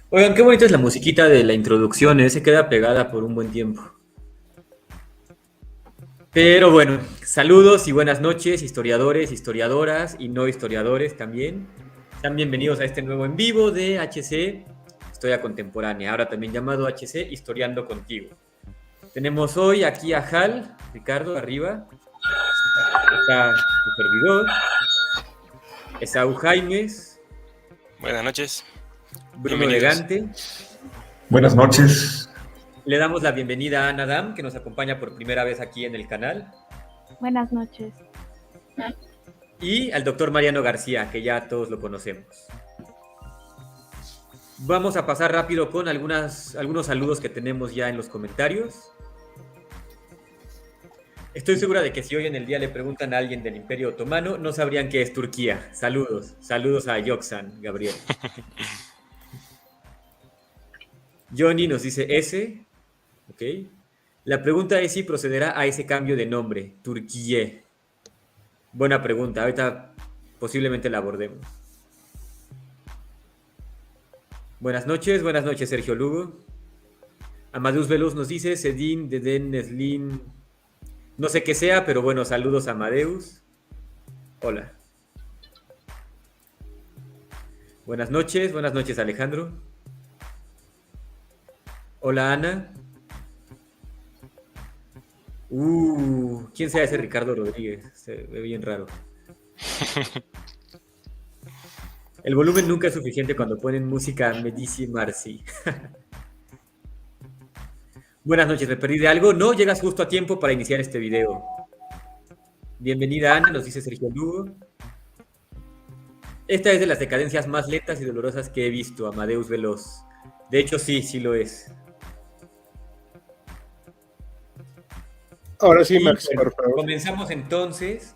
Oigan, qué bonita es la musiquita de la introducción, ¿eh? Se queda pegada por un buen tiempo. Pero bueno, saludos y buenas noches, historiadores, historiadoras y no historiadores también. Sean bienvenidos a este nuevo en vivo de HC Historia Contemporánea, ahora también llamado HC Historiando Contigo. Tenemos hoy aquí a Hal, Ricardo, arriba. Está su servidor, Esaú Jaimes, Buenas noches, Bruno bienvenidos. Legante. Buenas noches. Le damos la bienvenida a Ana Dam, que nos acompaña por primera vez aquí en el canal. Buenas noches. Y al doctor Mariano García, que ya todos lo conocemos. Vamos a pasar rápido con algunos saludos que tenemos ya en los comentarios. Estoy segura de que si hoy en el día le preguntan a alguien del Imperio Otomano, no sabrían qué es Turquía. Saludos a Yoksan, Gabriel. Johnny nos dice S, ok. La pregunta es si procederá a ese cambio de nombre, Turquía. Buena pregunta, ahorita posiblemente la abordemos. Buenas noches, Sergio Lugo. Amadeus Veloz nos dice, Sedin, Deden, Neslin, no sé qué sea, pero bueno, saludos a Amadeus. Hola. Buenas noches Alejandro. Hola Ana. ¿Quién sea ese Ricardo Rodríguez? Se ve bien raro. El volumen nunca es suficiente cuando ponen música Medici Marci. Buenas noches, ¿me perdí de algo? No, llegas justo a tiempo para iniciar este video. Bienvenida Ana, nos dice Sergio Lugo. Esta es de las decadencias más lentas y dolorosas que he visto, Amadeus Veloz. De hecho, sí lo es. Ahora sí, Max, bueno, por favor. Comenzamos entonces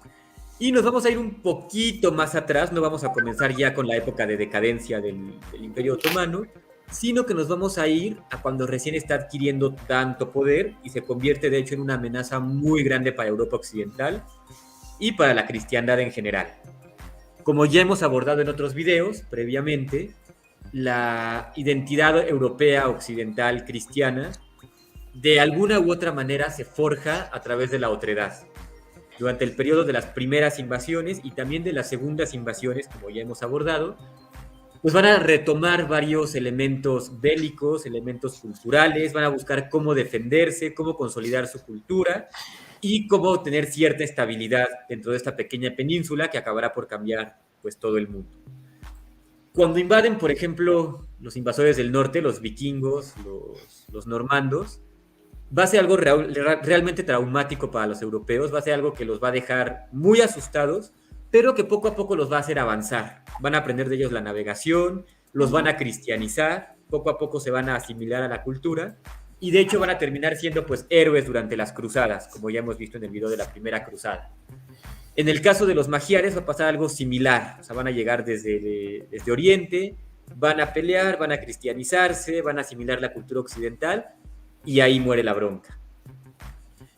y nos vamos a ir un poquito más atrás. No vamos a comenzar ya con la época de decadencia del Imperio Otomano, sino que nos vamos a ir a cuando recién está adquiriendo tanto poder y se convierte de hecho en una amenaza muy grande para Europa Occidental y para la cristiandad en general. Como ya hemos abordado en otros videos previamente, la identidad europea occidental cristiana de alguna u otra manera se forja a través de la otredad. Durante el periodo de las primeras invasiones y también de las segundas invasiones, como ya hemos abordado, pues van a retomar varios elementos bélicos, elementos culturales, van a buscar cómo defenderse, cómo consolidar su cultura y cómo tener cierta estabilidad dentro de esta pequeña península que acabará por cambiar pues todo el mundo. Cuando invaden, por ejemplo, los invasores del norte, los vikingos, los normandos, va a ser algo realmente traumático para los europeos, va a ser algo que los va a dejar muy asustados, pero que poco a poco los va a hacer avanzar. Van a aprender de ellos la navegación, los van a cristianizar, poco a poco se van a asimilar a la cultura, y de hecho van a terminar siendo pues héroes durante las cruzadas, como ya hemos visto en el video de la primera cruzada. En el caso de los magiares va a pasar algo similar, o sea, van a llegar desde Oriente, van a pelear, van a cristianizarse, van a asimilar la cultura occidental, y ahí muere la bronca.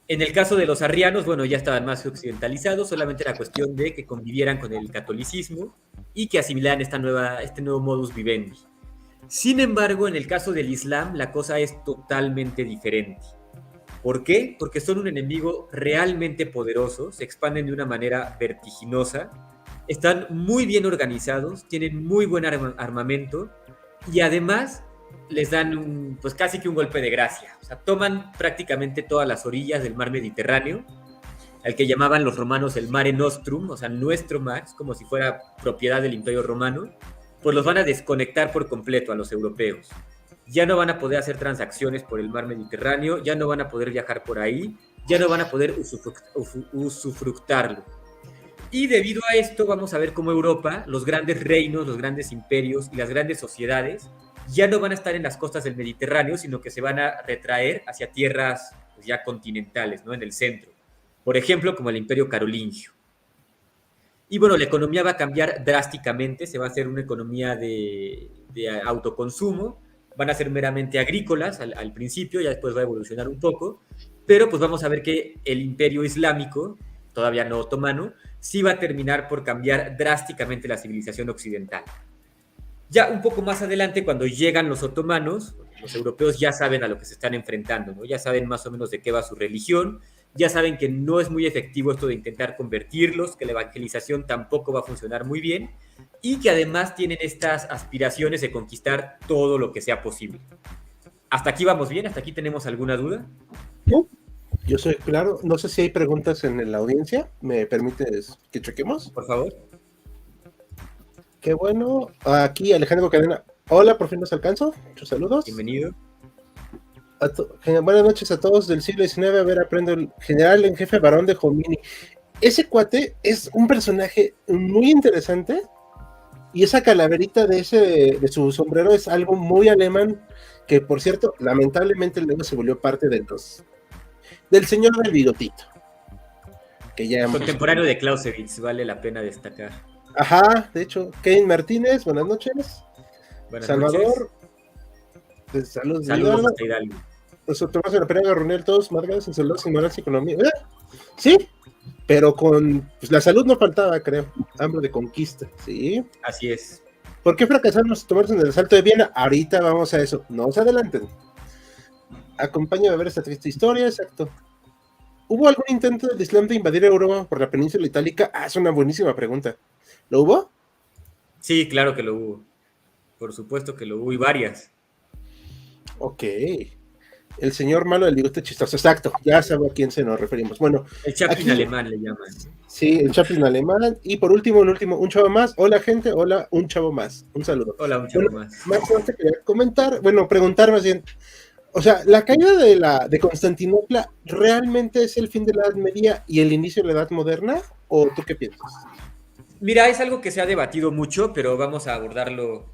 En el caso de los arrianos, bueno, ya estaban más occidentalizados, solamente era cuestión de que convivieran con el catolicismo y que asimilaran este nuevo modus vivendi. Sin embargo, en el caso del Islam, la cosa es totalmente diferente. ¿Por qué? Porque son un enemigo realmente poderoso, se expanden de una manera vertiginosa, están muy bien organizados, tienen muy buen armamento y además les dan pues casi que un golpe de gracia. O sea, toman prácticamente todas las orillas del mar Mediterráneo, al que llamaban los romanos el Mare Nostrum, o sea, nuestro mar, como si fuera propiedad del Imperio Romano, pues los van a desconectar por completo a los europeos. Ya no van a poder hacer transacciones por el mar Mediterráneo, ya no van a poder viajar por ahí, ya no van a poder usufructarlo. Y debido a esto vamos a ver cómo Europa, los grandes reinos, los grandes imperios y las grandes sociedades ya no van a estar en las costas del Mediterráneo, sino que se van a retraer hacia tierras pues, ya continentales, ¿no? En el centro. Por ejemplo, como el Imperio Carolingio. Y bueno, la economía va a cambiar drásticamente, se va a hacer una economía de autoconsumo, van a ser meramente agrícolas al principio, ya después va a evolucionar un poco, pero pues vamos a ver que el Imperio Islámico, todavía no otomano, sí va a terminar por cambiar drásticamente la civilización occidental. Ya un poco más adelante, cuando llegan los otomanos, los europeos ya saben a lo que se están enfrentando, ¿no? Ya saben más o menos de qué va su religión, ya saben que no es muy efectivo esto de intentar convertirlos, que la evangelización tampoco va a funcionar muy bien, y que además tienen estas aspiraciones de conquistar todo lo que sea posible. ¿Hasta aquí vamos bien? ¿Hasta aquí tenemos alguna duda? No, yo soy claro. No sé si hay preguntas en la audiencia. ¿Me permites que chequemos? Por favor. Qué bueno. Aquí Alejandro Cadena. Hola, por fin nos alcanzo. Muchos saludos. Bienvenido. Buenas noches a todos del siglo XIX. A ver, aprendo el general en jefe Barón de Jomini. Ese cuate es un personaje muy interesante. Y esa calaverita de su sombrero es algo muy alemán. Que por cierto, lamentablemente luego se volvió parte del señor del bigotito. Que ya Contemporáneo de Clausewitz, vale la pena destacar. Ajá, de hecho, Kevin Martínez, buenas noches. Buenas Salvador, noches. Saludos hasta Hidalgo. Nosotros Tomás de la Pena Garruniel, todos Margas, en salud, sin moral, sin economía. Sí, pero con pues, la salud no faltaba, creo. Hambre de conquista, sí. Así es. ¿Por qué fracasaron los otomanos en el asalto de Viena? Ahorita vamos a eso, no se adelanten. Acompáñame a ver esta triste historia, exacto. ¿Hubo algún intento del Islam de invadir Europa por la península itálica? Es una buenísima pregunta. ¿Lo hubo? Sí, claro que lo hubo. Por supuesto que lo hubo, y varias. Ok. El señor malo del bigote chistoso, exacto. Ya sabe a quién se nos referimos. Bueno, el Chaplin alemán le llaman. Sí, el Chaplin alemán. Y por último, un chavo más. Hola, gente. Hola, un chavo más. Un saludo. Hola, un chavo más. Más te quería comentar, preguntar más bien. O sea, la caída de Constantinopla, ¿realmente es el fin de la Edad Media y el inicio de la Edad Moderna? ¿O tú qué piensas? Mira, es algo que se ha debatido mucho, pero vamos a abordarlo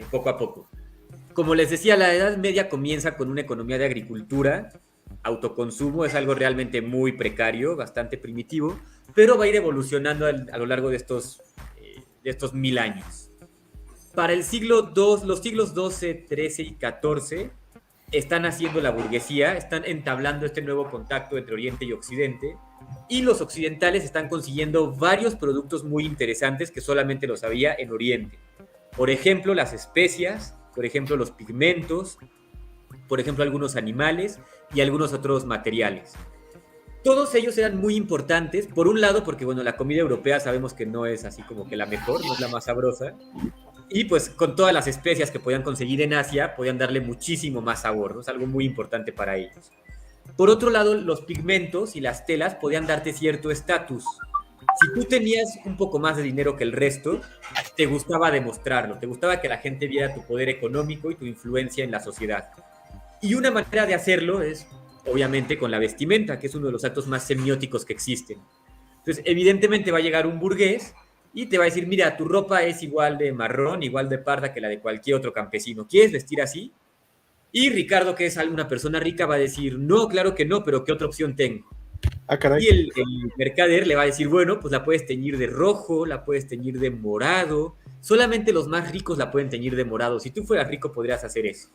poco a poco. Como les decía, la Edad Media comienza con una economía de agricultura, autoconsumo, es algo realmente muy precario, bastante primitivo, pero va a ir evolucionando a lo largo de estos 1000 años. Para el siglo II, los siglos XII, XIII y XIV están haciendo la burguesía, están entablando este nuevo contacto entre Oriente y Occidente, y los occidentales están consiguiendo varios productos muy interesantes que solamente los había en Oriente. Por ejemplo, las especias, por ejemplo, los pigmentos, por ejemplo, algunos animales y algunos otros materiales. Todos ellos eran muy importantes, por un lado, porque bueno, la comida europea sabemos que no es así como que la mejor, no es la más sabrosa, y pues con todas las especias que podían conseguir en Asia, podían darle muchísimo más sabor, ¿no? Es algo muy importante para ellos. Por otro lado, los pigmentos y las telas podían darte cierto estatus. Si tú tenías un poco más de dinero que el resto, te gustaba demostrarlo, te gustaba que la gente viera tu poder económico y tu influencia en la sociedad. Y una manera de hacerlo es, obviamente, con la vestimenta, que es uno de los actos más semióticos que existen. Entonces, evidentemente va a llegar un burgués y te va a decir, mira, tu ropa es igual de marrón, igual de parda que la de cualquier otro campesino. ¿Quieres vestir así? Y Ricardo, que es una persona rica, va a decir, no, claro que no, pero ¿qué otra opción tengo? Caray. Y el mercader le va a decir, bueno, pues la puedes teñir de rojo, la puedes teñir de morado, solamente los más ricos la pueden teñir de morado, si tú fueras rico podrías hacer eso.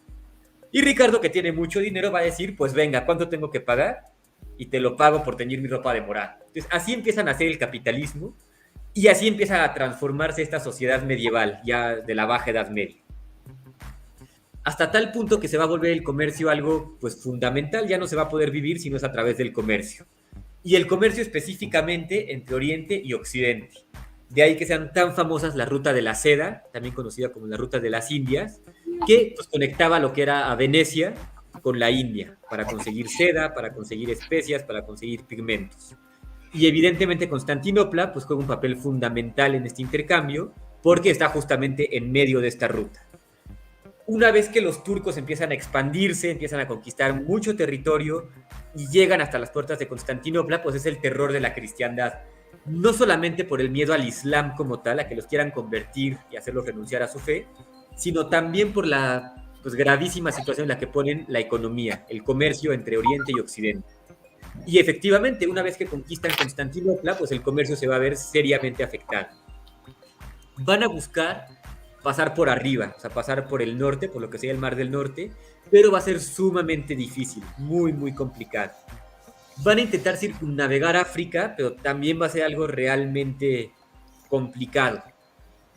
Y Ricardo, que tiene mucho dinero, va a decir, pues venga, ¿cuánto tengo que pagar? Y te lo pago por teñir mi ropa de morado. Entonces, así empiezan a hacer el capitalismo y así empieza a transformarse esta sociedad medieval, ya de la Baja Edad Media. Hasta tal punto que se va a volver el comercio algo pues fundamental, ya no se va a poder vivir si no es a través del comercio. Y el comercio específicamente entre Oriente y Occidente. De ahí que sean tan famosas la ruta de la seda, también conocida como la ruta de las Indias, que pues, conectaba lo que era a Venecia con la India, para conseguir seda, para conseguir especias, para conseguir pigmentos. Y evidentemente Constantinopla pues, juega un papel fundamental en este intercambio, porque está justamente en medio de esta ruta. Una vez que los turcos empiezan a expandirse, empiezan a conquistar mucho territorio y llegan hasta las puertas de Constantinopla, pues es el terror de la cristiandad. No solamente por el miedo al Islam como tal, a que los quieran convertir y hacerlos renunciar a su fe, sino también por la pues, gravísima situación en la que ponen la economía, el comercio entre Oriente y Occidente. Y efectivamente, una vez que conquistan Constantinopla, pues el comercio se va a ver seriamente afectado. Van a buscar pasar por arriba, o sea, pasar por el norte, por lo que sería el Mar del Norte, pero va a ser sumamente difícil, muy, muy complicado. Van a intentar circunnavegar África, pero también va a ser algo realmente complicado.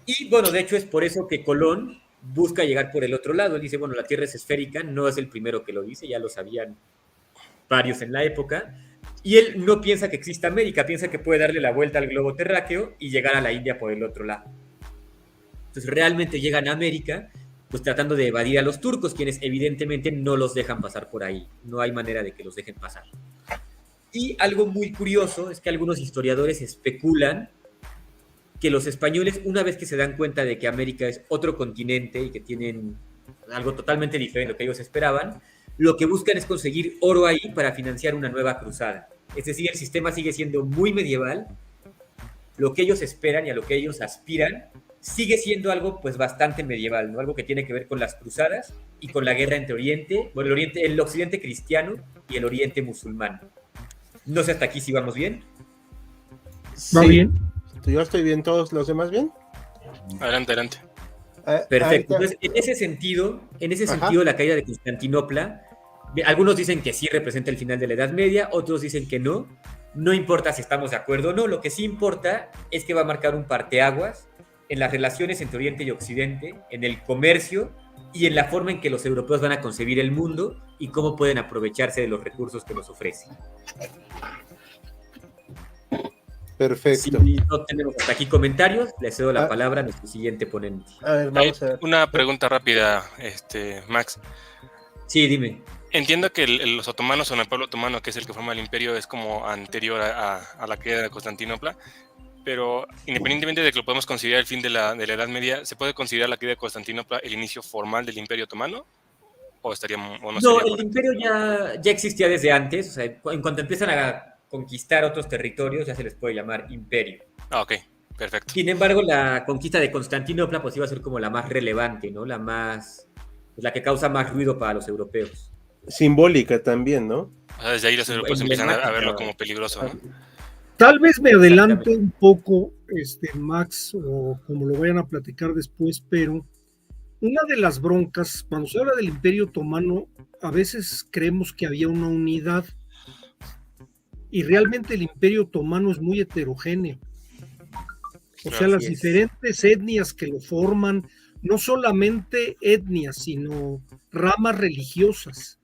Y bueno, de hecho es por eso que Colón busca llegar por el otro lado. Él dice, bueno, la Tierra es esférica, no es el primero que lo dice, ya lo sabían varios en la época, y él no piensa que exista América, piensa que puede darle la vuelta al globo terráqueo y llegar a la India por el otro lado. Entonces realmente llegan a América, pues tratando de evadir a los turcos, quienes evidentemente no los dejan pasar por ahí, no hay manera de que los dejen pasar. Y algo muy curioso es que algunos historiadores especulan que los españoles, una vez que se dan cuenta de que América es otro continente y que tienen algo totalmente diferente de lo que ellos esperaban, lo que buscan es conseguir oro ahí para financiar una nueva cruzada. Es decir, el sistema sigue siendo muy medieval, lo que ellos esperan y a lo que ellos aspiran sigue siendo algo pues bastante medieval, ¿no? Algo que tiene que ver con las cruzadas y con la guerra entre Oriente, bueno, el occidente cristiano y el Oriente musulmán. No sé hasta aquí si vamos bien. ¿Va bien? Yo estoy bien, ¿todos los demás bien? Adelante. Perfecto. Entonces, en ese sentido, la caída de Constantinopla, algunos dicen que sí representa el final de la Edad Media, otros dicen que no. No importa si estamos de acuerdo o no, lo que sí importa es que va a marcar un parteaguas en las relaciones entre Oriente y Occidente, en el comercio y en la forma en que los europeos van a concebir el mundo y cómo pueden aprovecharse de los recursos que nos ofrece. Perfecto. Si no tenemos hasta aquí comentarios, le cedo la palabra a nuestro siguiente ponente. A ver, vamos a ver. Una pregunta rápida, Max. Sí, dime. Entiendo que los otomanos o el pueblo otomano, que es el que forma el imperio, es como anterior a la caída de Constantinopla, pero independientemente de que lo podemos considerar el fin de la Edad Media, ¿se puede considerar la caída de Constantinopla el inicio formal del imperio otomano? ¿O No, el imperio ya existía desde antes, o sea, en cuanto empiezan a conquistar otros territorios ya se les puede llamar imperio. Ah, ok, perfecto. Sin embargo, la conquista de Constantinopla pues iba a ser como la más relevante, ¿no? La que causa más ruido para los europeos. Simbólica también, ¿no? O sea, desde ahí los europeos empiezan a verlo como peligroso, ¿no? Tal vez me adelante un poco, Max, o como lo vayan a platicar después, pero una de las broncas, cuando se habla del Imperio Otomano, a veces creemos que había una unidad, y realmente el Imperio Otomano es muy heterogéneo. O sea, las diferentes etnias que lo forman, no solamente etnias, sino ramas religiosas.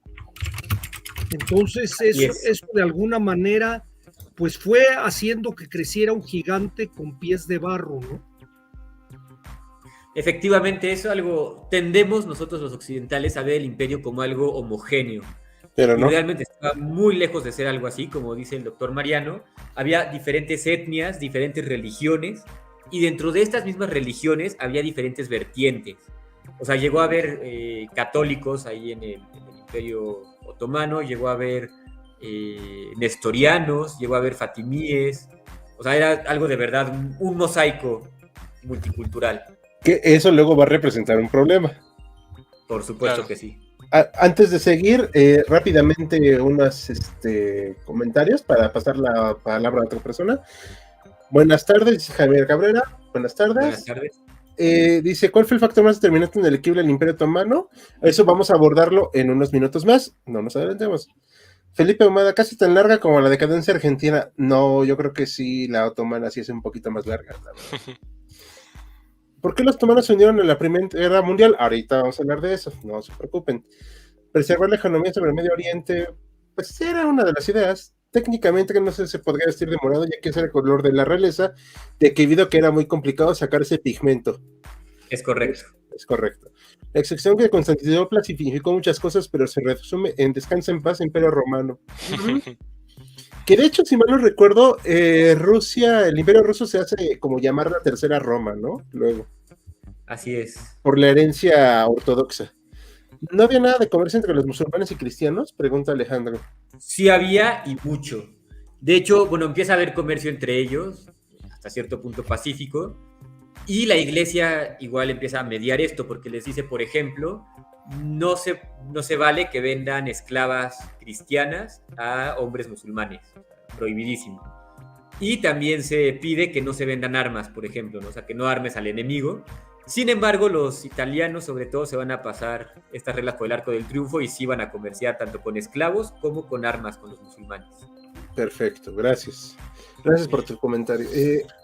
Entonces, eso de alguna manera, pues fue haciendo que creciera un gigante con pies de barro, ¿no? Efectivamente, tendemos nosotros los occidentales a ver el imperio como algo homogéneo. Pero no. Y realmente estaba muy lejos de ser algo así, como dice el doctor Mariano. Había diferentes etnias, diferentes religiones, y dentro de estas mismas religiones había diferentes vertientes. O sea, llegó a haber católicos ahí en el Imperio Otomano, llegó a haber nestorianos, llegó a haber fatimíes. O sea, era algo de verdad, un mosaico multicultural. Que eso luego va a representar un problema. Por supuesto que sí. Antes de seguir, rápidamente unos comentarios para pasar la palabra a otra persona. Buenas tardes, dice Javier Cabrera. Buenas tardes. Buenas tardes. Dice, ¿cuál fue el factor más determinante en el equilibrio del Imperio Otomano? Eso vamos a abordarlo en unos minutos más. No nos adelantemos. Felipe Ahumada, casi tan larga como la decadencia argentina. No, yo creo que sí, la otomana sí es un poquito más larga, la verdad. ¿Por qué los otomanos se unieron en la Primera Guerra Mundial? Ahorita vamos a hablar de eso, no se preocupen. Preservar la economía sobre el Medio Oriente, pues era una de las ideas. Técnicamente que no se podría vestir de morado, ya que ese era el color de la realeza, debido a que era muy complicado sacar ese pigmento. Es correcto. Es correcto. La excepción que Constantinopla significó muchas cosas, pero se resume en descansa en paz, Imperio Romano. Que de hecho, si mal no recuerdo, Rusia, el Imperio Ruso se hace como llamar la Tercera Roma, ¿no? Luego. Así es. Por la herencia ortodoxa. ¿No había nada de comercio entre los musulmanes y cristianos? Pregunta Alejandro. Sí había y mucho. De hecho, bueno, empieza a haber comercio entre ellos, hasta cierto punto pacífico, y la iglesia igual empieza a mediar esto, porque les dice, por ejemplo, no se vale que vendan esclavas cristianas a hombres musulmanes. Prohibidísimo. Y también se pide que no se vendan armas, por ejemplo, ¿no? O sea, que no armes al enemigo. Sin embargo, los italianos, sobre todo, se van a pasar estas reglas por el arco del triunfo y sí van a comerciar tanto con esclavos como con armas con los musulmanes. Perfecto, gracias. Gracias por tu comentario.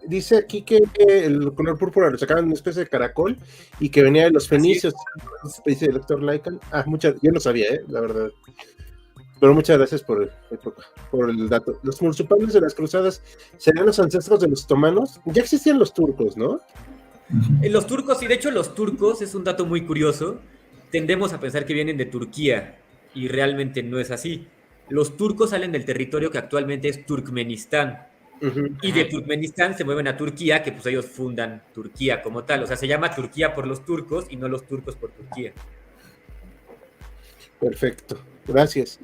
Dice aquí que el color púrpura lo sacaban una especie de caracol y que venía de los fenicios. Dice el doctor Lycan. Yo no sabía, la verdad. Pero muchas gracias por el dato. Los musulmanes de las cruzadas serían los ancestros de los otomanos. Ya existían los turcos, ¿no? Los turcos, y de hecho los turcos, es un dato muy curioso, tendemos a pensar que vienen de Turquía, y realmente no es así. Los turcos salen del territorio que actualmente es Turkmenistán, y de Turkmenistán se mueven a Turquía, que pues ellos fundan Turquía como tal. O sea, se llama Turquía por los turcos y no los turcos por Turquía. Perfecto, gracias.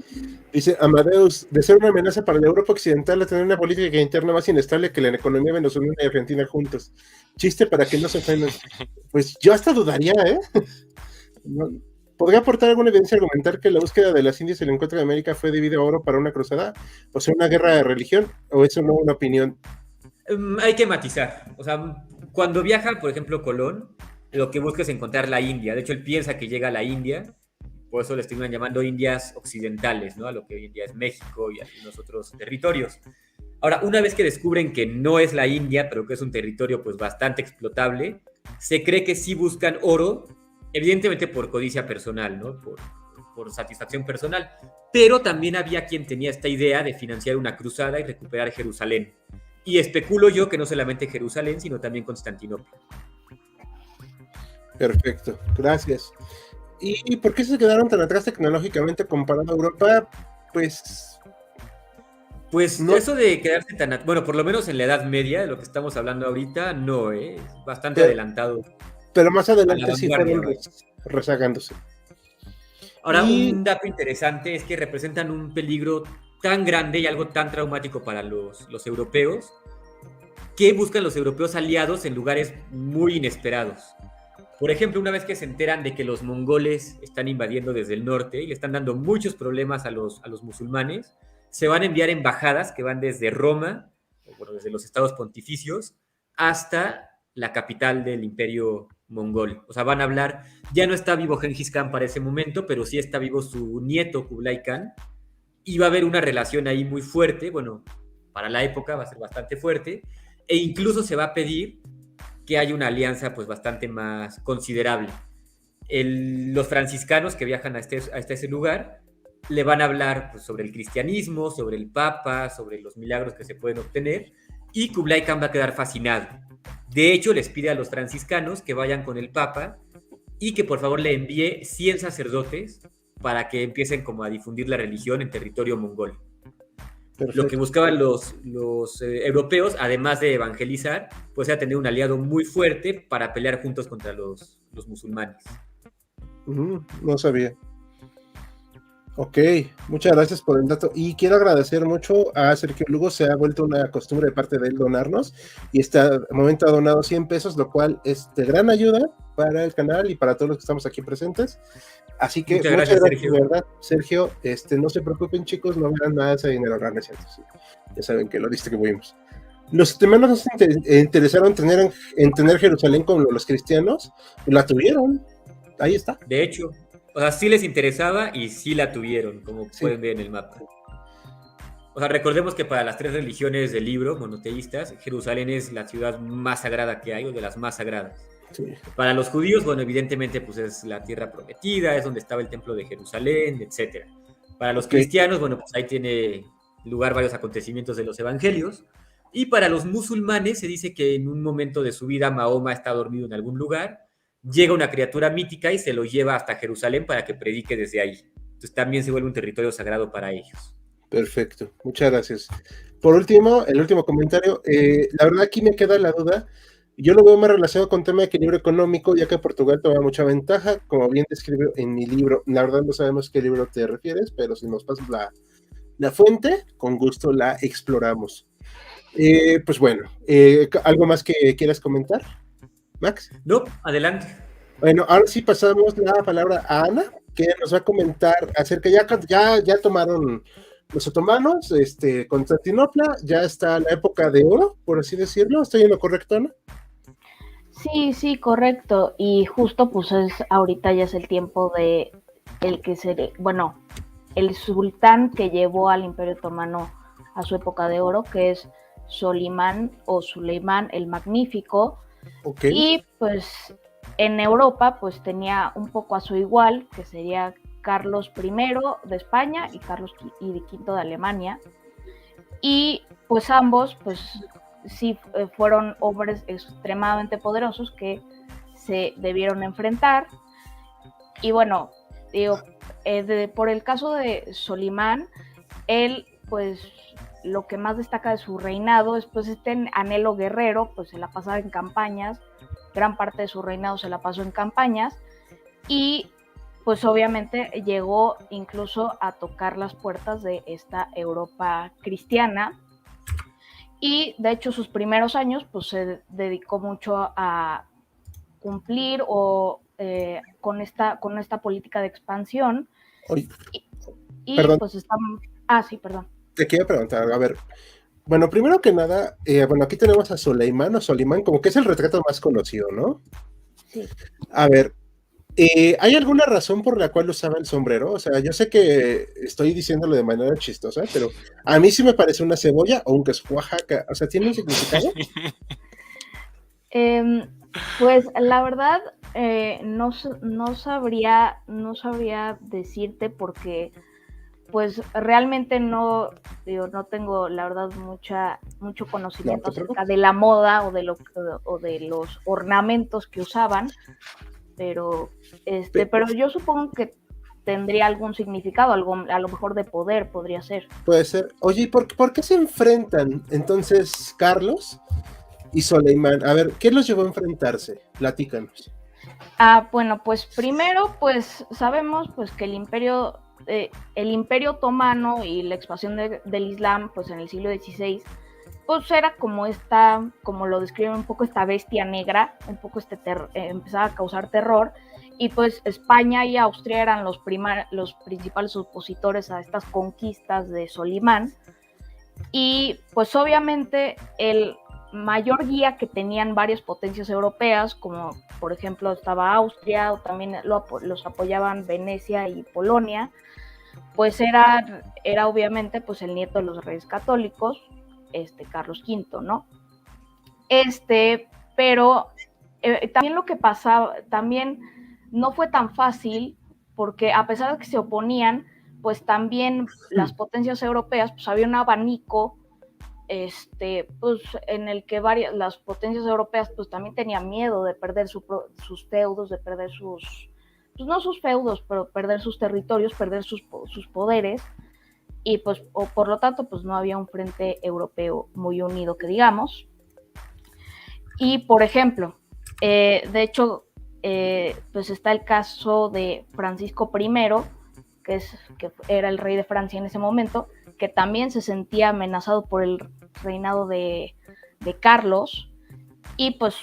Dice Amadeus, de ser una amenaza para la Europa occidental a tener una política interna más inestable que la economía venezolana y argentina juntos. Chiste para que no se ofendan. Pues yo hasta dudaría, ¿Podría aportar alguna evidencia argumentar que la búsqueda de las Indias y el encuentro de América fue debido a oro para una cruzada? ¿O sea, una guerra de religión? ¿O eso no es una opinión? Hay que matizar. O sea, cuando viaja, por ejemplo, Colón, lo que busca es encontrar la India. De hecho, él piensa que llega a la India, por eso le estuvieron llamando Indias occidentales, ¿no? A lo que hoy en día es México y algunos otros territorios. Ahora, una vez que descubren que no es la India, pero que es un territorio pues bastante explotable, se cree que sí buscan oro, evidentemente por codicia personal, ¿no? Por satisfacción personal, pero también había quien tenía esta idea de financiar una cruzada y recuperar Jerusalén. Y especulo yo que no solamente Jerusalén, sino también Constantinopla. Perfecto, gracias. ¿Y por qué se quedaron tan atrás tecnológicamente comparado a Europa? Pues no. Eso de quedarse tan... Bueno, por lo menos en la Edad Media, de lo que estamos hablando ahorita, no, es bastante adelantado. Pero más adelante sí fueron rezagándose. Ahora, un dato interesante es que representan un peligro tan grande y algo tan traumático para los europeos, que buscan los europeos aliados en lugares muy inesperados. Por ejemplo, una vez que se enteran de que los mongoles están invadiendo desde el norte y le están dando muchos problemas a los musulmanes, se van a enviar embajadas que van desde Roma, desde los estados pontificios, hasta la capital del imperio mongol. O sea, van a hablar, ya no está vivo Genghis Khan para ese momento, pero sí está vivo su nieto Kublai Khan, y va a haber una relación ahí muy fuerte, bueno, para la época va a ser bastante fuerte, e incluso se va a pedir que haya una alianza pues bastante más considerable. Los franciscanos que viajan hasta ese lugar le van a hablar pues, sobre el cristianismo, sobre el papa, sobre los milagros que se pueden obtener, y Kublai Khan va a quedar fascinado. De hecho, les pide a los franciscanos que vayan con el papa y que por favor le envíe 100 sacerdotes para que empiecen como a difundir la religión en territorio mongol. Perfecto. Lo que buscaban los europeos, además de evangelizar, pues era tener un aliado muy fuerte para pelear juntos contra los musulmanes. No sabía. Ok, muchas gracias por el dato. Y quiero agradecer mucho a Sergio Lugo, se ha vuelto una costumbre de parte de él donarnos, y este momento ha donado 100 pesos, lo cual es de gran ayuda para el canal y para todos los que estamos aquí presentes. Así que muchas gracias, Sergio. De verdad, Sergio, no se preocupen, chicos, no verán nada de ese dinero, ¿cierto? Sí, ya saben que lo distribuimos. Los otomanos nos interesaron en tener Jerusalén como los cristianos, la tuvieron, ahí está. De hecho, o sea, sí les interesaba y sí la tuvieron, como pueden ver en el mapa. O sea, recordemos que para las 3 religiones del libro, monoteístas, Jerusalén es la ciudad más sagrada que hay, o de las más sagradas. Sí. Para los judíos, bueno, evidentemente pues es la tierra prometida, es donde estaba el templo de Jerusalén, etc. Para los cristianos, bueno, pues ahí tiene lugar varios acontecimientos de los evangelios. Y para los musulmanes se dice que en un momento de su vida Mahoma está dormido en algún lugar, llega una criatura mítica y se lo lleva hasta Jerusalén para que predique desde ahí. Entonces también se vuelve un territorio sagrado para ellos. Perfecto, muchas gracias. Por último, el último comentario, la verdad aquí me queda la duda. Yo lo veo más relacionado con tema de equilibrio económico, ya que Portugal toma mucha ventaja, como bien describo en mi libro. La verdad no sabemos qué libro te refieres, pero si nos pasas la fuente, con gusto la exploramos. Pues bueno, ¿algo más que quieras comentar, Max? No, adelante. Bueno, ahora sí pasamos la palabra a Ana, que nos va a comentar acerca, ya tomaron los otomanos, Constantinopla, ya está la época de oro, por así decirlo. ¿Estoy en lo correcto, Ana? Sí, correcto. Y justo pues ahorita ya es el tiempo de el sultán que llevó al Imperio Otomano a su época de oro, que es Solimán o Suleimán el Magnífico. Ok. Y pues en Europa pues tenía un poco a su igual, que sería Carlos I de España y Carlos V de Alemania. Y pues ambos pues sí fueron hombres extremadamente poderosos que se debieron enfrentar. Y bueno, digo, por el caso de Solimán, él pues lo que más destaca de su reinado es pues este anhelo guerrero, pues se la pasaba en campañas, gran parte de su reinado se la pasó en campañas, y pues obviamente llegó incluso a tocar las puertas de esta Europa cristiana. Y de hecho sus primeros años pues se dedicó mucho a cumplir con esta política de expansión. Oye, Y perdón, pues sí, perdón. te quiero preguntar, a ver, bueno, primero que nada, bueno, aquí tenemos a Soleimán o Solimán, como que es el retrato más conocido, ¿no? Sí. A ver, ¿hay alguna razón por la cual usaba el sombrero? O sea, yo sé que estoy diciéndolo de manera chistosa, pero a mí sí me parece una cebolla o un queso Oaxaca. O sea, ¿tiene un significado? Pues la verdad, no sabría decirte porque pues realmente no tengo la verdad mucho conocimiento acerca de la moda o de los ornamentos que usaban, pero yo supongo que tendría algún significado, algo a lo mejor de poder podría ser. Puede ser. Oye, ¿y por qué se enfrentan entonces Carlos y Soleimán? A ver, ¿qué los llevó a enfrentarse? Platícanos. Bueno, pues primero, pues sabemos pues que el Imperio Otomano y la expansión del Islam, pues en el siglo XVI, pues era como lo describen un poco, esta bestia negra, un poco empezaba a causar terror, y pues España y Austria eran los principales opositores a estas conquistas de Solimán. Y pues obviamente el mayor guía que tenían varias potencias europeas, como por ejemplo estaba Austria, o también los apoyaban Venecia y Polonia, pues era obviamente pues el nieto de los reyes católicos, Carlos V, ¿no? Pero también lo que pasaba, también no fue tan fácil, porque a pesar de que se oponían, pues también las potencias europeas, pues había un abanico, pues en el que las potencias europeas pues también tenían miedo de perder sus feudos, de perder pues no sus feudos, pero perder sus territorios, perder sus poderes, y pues por lo tanto pues no había un frente europeo muy unido que digamos. Y por ejemplo, de hecho, pues está el caso de Francisco I, que era el rey de Francia en ese momento, que también se sentía amenazado por el reinado de Carlos, y pues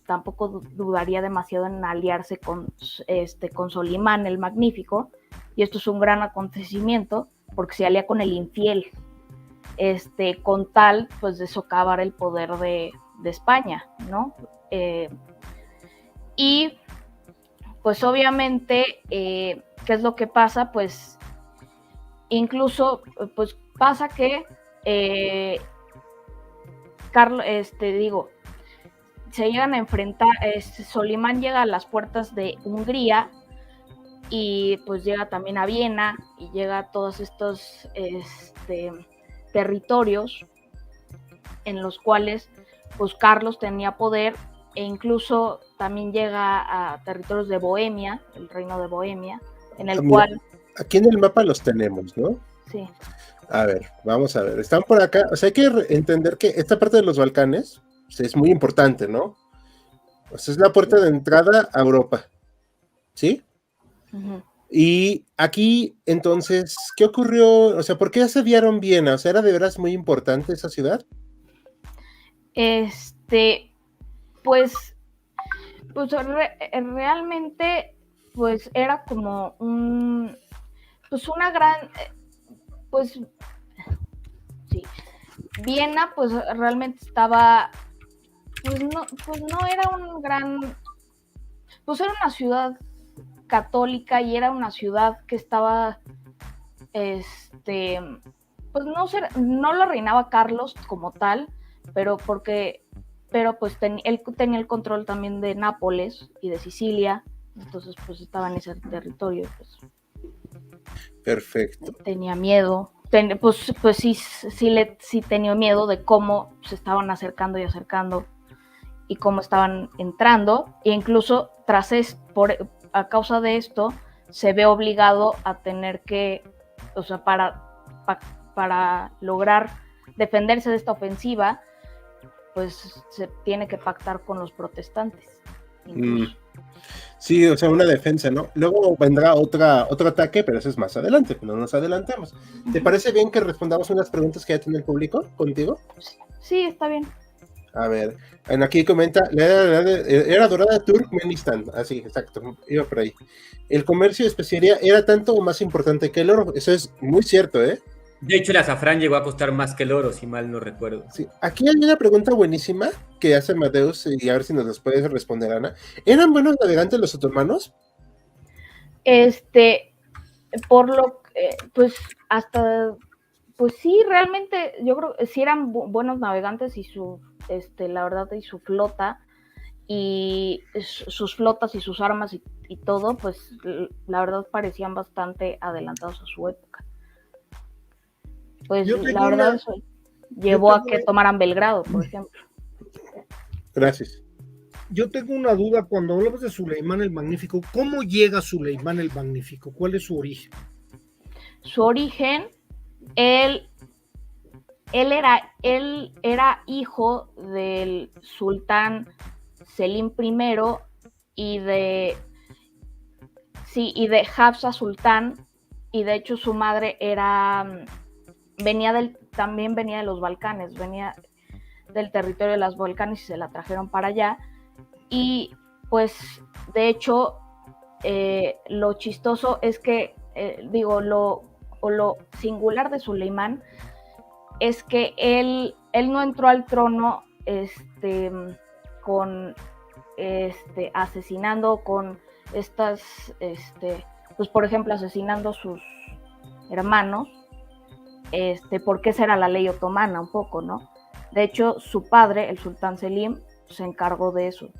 tampoco dudaría demasiado en aliarse con Solimán el Magnífico, y esto es un gran acontecimiento porque se alía con el infiel, con tal pues de socavar el poder de España, ¿no? Y pues obviamente, ¿qué es lo que pasa? Pues incluso pues pasa que se llegan a enfrentar, Solimán llega a las puertas de Hungría, y pues llega también a Viena, y llega a todos estos territorios en los cuales pues Carlos tenía poder, e incluso también llega a territorios de Bohemia, el reino de Bohemia, en el cual... Aquí en el mapa los tenemos, ¿no? Sí. A ver, vamos a ver, están por acá, o sea, hay que entender que esta parte de los Balcanes pues, es muy importante, ¿no? O sea, es la puerta de entrada a Europa, ¿sí? Uh-huh. Y aquí, entonces, ¿qué ocurrió? O sea, ¿por qué asediaron Viena? O sea, ¿era de veras muy importante esa ciudad? Pues realmente, pues era como una gran, pues, sí, Viena, pues realmente estaba, pues no era un gran, pues era una ciudad católica, y era una ciudad que estaba, pues no lo reinaba Carlos como tal, pero pues él tenía el control también de Nápoles y de Sicilia, entonces pues estaba en ese territorio, pues. Perfecto. Tenía miedo, pues sí tenía miedo de cómo se estaban acercando y cómo estaban entrando, e incluso a causa de esto se ve obligado a tener que, o sea, para lograr defenderse de esta ofensiva, pues se tiene que pactar con los protestantes. Sí, o sea, una defensa, ¿no? Luego vendrá otro ataque, pero eso es más adelante, no nos adelantamos. ¿Te parece bien que respondamos unas preguntas que ya tiene el público contigo? Sí, está bien. A ver, aquí comenta, la era dorada de Turkmenistán, así, exacto, iba por ahí. El comercio de especiería era tanto o más importante que el oro, eso es muy cierto, ¿eh? De hecho, el azafrán llegó a costar más que el oro, si mal no recuerdo. Sí. Aquí hay una pregunta buenísima que hace Amadeus, y a ver si nos las puedes responder, Ana. ¿Eran buenos navegantes los otomanos? Pues hasta, pues sí, realmente yo creo que sí eran buenos navegantes y la verdad, y su flota, y sus flotas y sus armas y todo, pues la verdad parecían bastante adelantados a su época. Pues la verdad eso llevó a que tomaran Belgrado, por ejemplo. Gracias. Yo tengo una duda cuando hablamos de Suleimán el Magnífico. ¿Cómo llega Suleimán el Magnífico? ¿Cuál es su origen? Su origen, él era hijo del sultán Selim I y de Hafsa Sultán, y de hecho su madre también venía de los Balcanes, venía del territorio de los Balcanes y se la trajeron para allá. Y pues de hecho lo chistoso es que lo singular de Suleimán es que él no entró al trono asesinando con pues por ejemplo asesinando a sus hermanos, porque esa era la ley otomana un poco, ¿no? De hecho, su padre, el sultán Selim, se encargó de eso,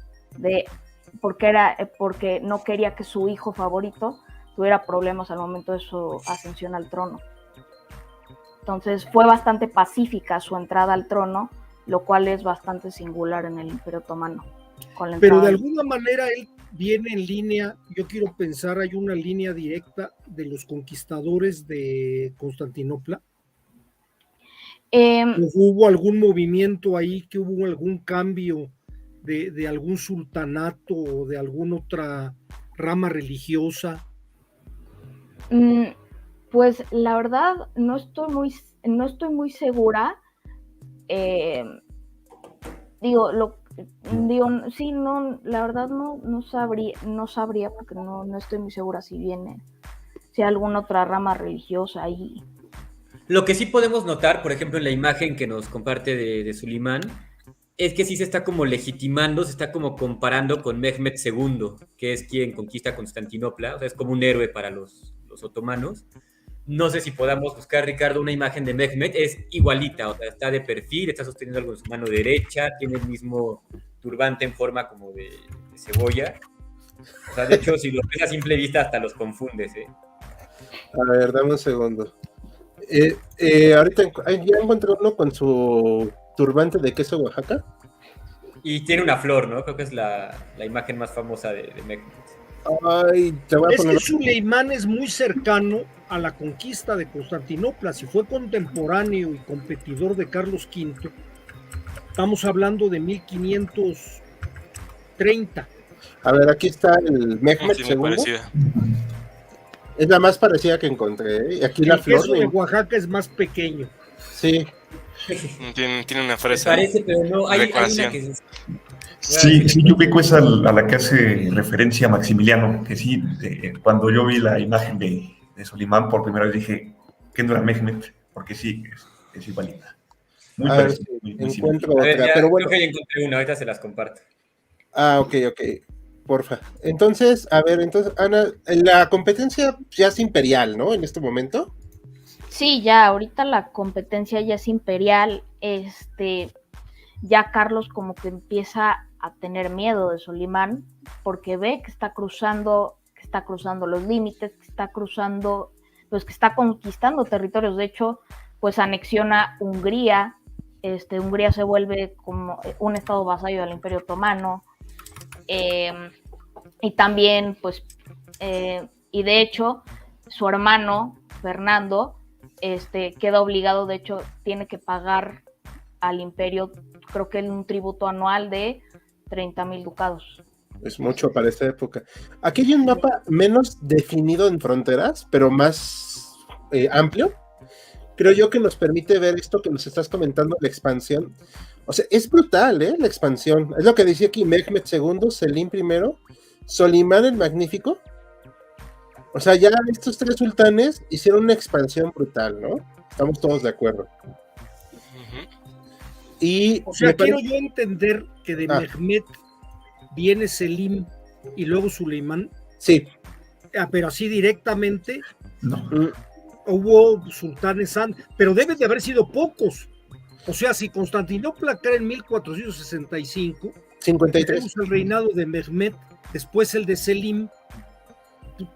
porque no quería que su hijo favorito tuviera problemas al momento de su ascensión al trono. Entonces fue bastante pacífica su entrada al trono, lo cual es bastante singular en el Imperio Otomano. Pero de alguna manera él viene en línea, yo quiero pensar, hay una línea directa de los conquistadores de Constantinopla. ¿Hubo algún movimiento ahí, que hubo algún cambio de algún sultanato o de alguna otra rama religiosa? Pues la verdad no estoy muy segura. Sí, no, la verdad no sabría porque no estoy muy segura si hay alguna otra rama religiosa ahí. Lo que sí podemos notar, por ejemplo, en la imagen que nos comparte de Suleimán, es que sí se está como legitimando, se está como comparando con Mehmed II, que es quien conquista Constantinopla, o sea, es como un héroe para los otomanos. No sé si podamos buscar, Ricardo, una imagen de Mehmed, es igualita, o sea, está de perfil, está sosteniendo algo en su mano derecha, tiene el mismo turbante en forma como de cebolla. O sea, de hecho, si lo ves a simple vista, hasta los confundes, ¿eh? A ver, dame un segundo. Ahorita ya encontré uno con su turbante de queso Oaxaca. Y tiene una flor, ¿no? Creo que es la imagen más famosa de Mehmed. Ay, te voy a poner... que Suleimán es muy cercano a la conquista de Constantinopla. Si fue contemporáneo y competidor de Carlos V, estamos hablando de 1530. A ver, aquí está el Mehmed II. Es la más parecida que encontré. Y aquí la flor. El queso de Oaxaca es más pequeño. Sí. Tiene una fresa. Parece, pero no, hay una que... Sí, yo ubico esa a la que hace referencia Maximiliano, que sí, cuando yo vi la imagen de Suleimán por primera vez dije que no era Mehmed, porque sí, es igualita. Muy parecida. Encuentro otra, pero bueno. Creo que ya encontré una, ahorita se las comparto. Ok, porfa. Entonces, Ana, la competencia ya es imperial, ¿no? En este momento. Sí, ya ahorita la competencia ya es imperial, ya Carlos como que empieza a tener miedo de Solimán porque ve que está cruzando los límites, que está conquistando territorios. De hecho, pues anexiona Hungría, Hungría se vuelve como un estado vasallo del Imperio Otomano, y también, pues, y de hecho, su hermano, Fernando, queda obligado, de hecho, tiene que pagar al imperio, creo que un tributo anual de 30,000 ducados. Es mucho para esta época. Aquí hay un mapa menos definido en fronteras, pero más amplio. Creo yo que nos permite ver esto que nos estás comentando, la expansión. O sea, es brutal, la expansión. Es lo que decía aquí Mehmed II, Selim I, Solimán el Magnífico. O sea, ya estos 3 sultanes hicieron una expansión brutal, ¿no? Estamos todos de acuerdo. Y o sea, quiero yo entender que de Mehmed viene Selim y luego Suleimán. Sí. Pero así directamente. No. Hubo sultanes antes, pero deben de haber sido pocos. O sea, si Constantinopla cae en 1465, 53. tenemos el reinado de Mehmed, después el de Selim.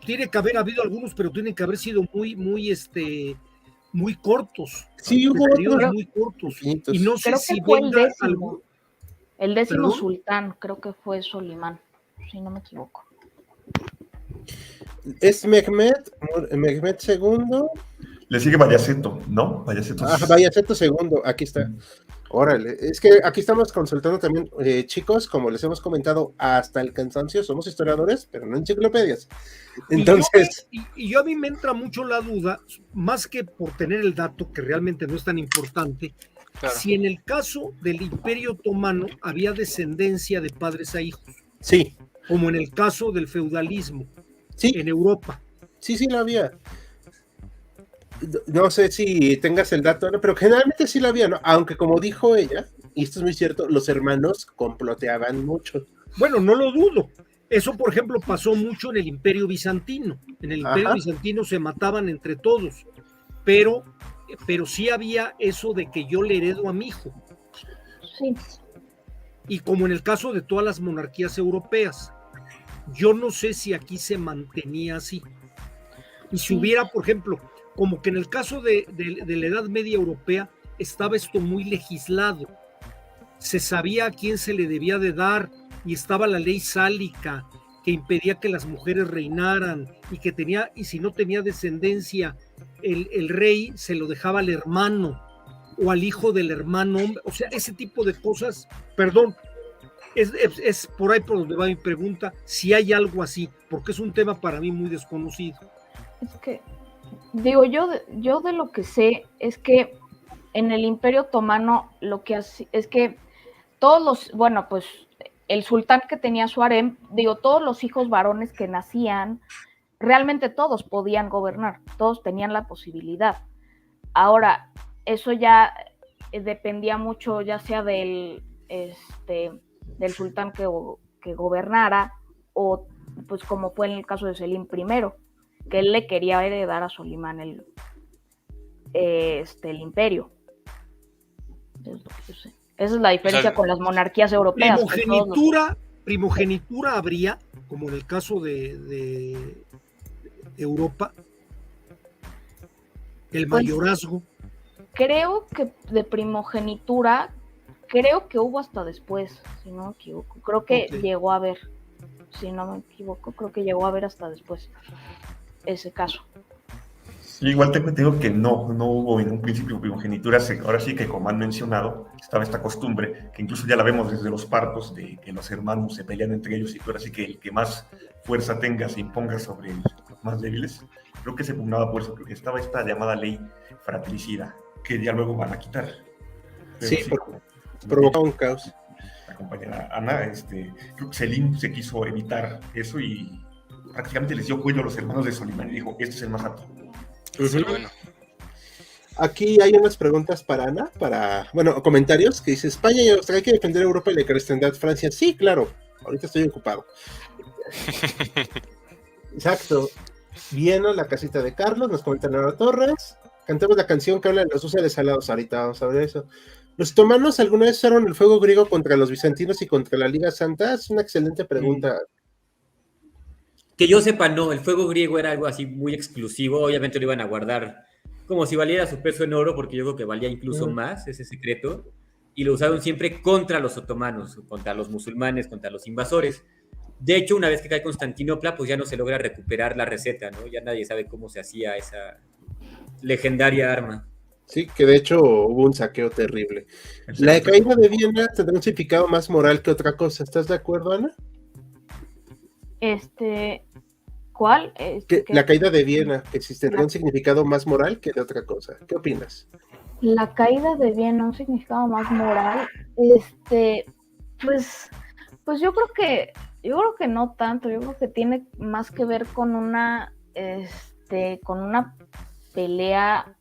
Tiene que haber habido algunos, pero tienen que haber sido muy cortos. Sí, hubo otros muy cortos. Poquitos. Y no sé creo si que fue venga algo. El décimo ¿Perdón? sultán, creo que fue Solimán, si no me equivoco. Es Mehmed II. Le sigue Bayaceto, ¿no? Bayaceto. Bayaceto II, aquí está. Órale, es que aquí estamos consultando también, chicos, como les hemos comentado hasta el cansancio, somos historiadores, pero no enciclopedias. Entonces... Y yo a mí me entra mucho la duda, más que por tener el dato, que realmente no es tan importante, claro, si en el caso del Imperio Otomano había descendencia de padres a hijos. Sí. Como en el caso del feudalismo. Sí. En Europa. Sí, lo había. No sé si tengas el dato, pero generalmente sí lo había, ¿no? Aunque como dijo ella, y esto es muy cierto, los hermanos comploteaban mucho. Bueno, no lo dudo. Eso, por ejemplo, pasó mucho en el Imperio Bizantino. En el Imperio Bizantino se mataban entre todos, pero sí había eso de que yo le heredo a mi hijo. Sí. Y como en el caso de todas las monarquías europeas, yo no sé si aquí se mantenía así. Y si hubiera, por ejemplo, como que en el caso de la Edad Media Europea estaba esto muy legislado, se sabía a quién se le debía de dar, y estaba la ley sálica que impedía que las mujeres reinaran, y si no tenía descendencia el rey se lo dejaba al hermano o al hijo del hermano, o sea, ese tipo de cosas. Perdón, es por ahí por donde va mi pregunta, si hay algo así, porque es un tema para mí muy desconocido. Es que digo, yo de lo que sé es que en el Imperio Otomano lo que hace es que pues el sultán que tenía su harem, todos los hijos varones que nacían, realmente todos podían gobernar, todos tenían la posibilidad. Ahora, eso ya dependía mucho, ya sea del sultán que gobernara, o pues como fue en el caso de Selim I, que él le quería heredar a Solimán el imperio. Es lo que yo sé. Esa es la diferencia con las monarquías europeas. Primogenitura habría, como en el caso de Europa, el mayorazgo. Creo que de primogenitura, creo que hubo hasta después, si no me equivoco. Creo que llegó a haber, si no me equivoco, creo que llegó a haber hasta después ese caso. Sí, igual te digo que no hubo en un principio primogenitura. Ahora sí que, como han mencionado, estaba esta costumbre, que incluso ya la vemos desde los partos, de que los hermanos se pelean entre ellos, y ahora sí que el que más fuerza tenga se imponga sobre los más débiles. Creo que se pugnaba por eso, porque estaba esta llamada ley fratricida, que ya luego van a quitar. Pero sí, provocó un caos. La compañera Ana, creo que Selim se quiso evitar eso y prácticamente les dio cuello a los hermanos de Solimán y dijo, este es el más alto. Sí, bueno. Aquí hay unas preguntas para Ana, comentarios, que dice: España y Australia hay que defender Europa y la cristiandad. Francia, sí, claro, ahorita estoy ocupado. Exacto. Viene la casita de Carlos, nos comenta Laura Torres. cantamos la canción que habla de los útiles salados. Ahorita vamos a ver eso. ¿Los otomanos alguna vez usaron el fuego griego contra los bizantinos y contra la Liga Santa? Es una excelente pregunta. Que yo sepa, no, el fuego griego era algo así muy exclusivo, obviamente lo iban a guardar como si valiera su peso en oro, porque yo creo que valía incluso más ese secreto, y lo usaron siempre contra los otomanos, contra los musulmanes, contra los invasores. De hecho, una vez que cae Constantinopla, pues ya no se logra recuperar la receta, ¿no? Ya nadie sabe cómo se hacía esa legendaria arma. Sí, que de hecho hubo un saqueo terrible. La caída de Viena tendrá un significado más moral que otra cosa. ¿Estás de acuerdo, Ana? ¿Cuál? La caída de Viena, que tendrá un significado más moral que de otra cosa. ¿Qué opinas? La caída de Viena, un significado más moral, pues yo creo que no tanto. Yo creo que tiene más que ver con una pelea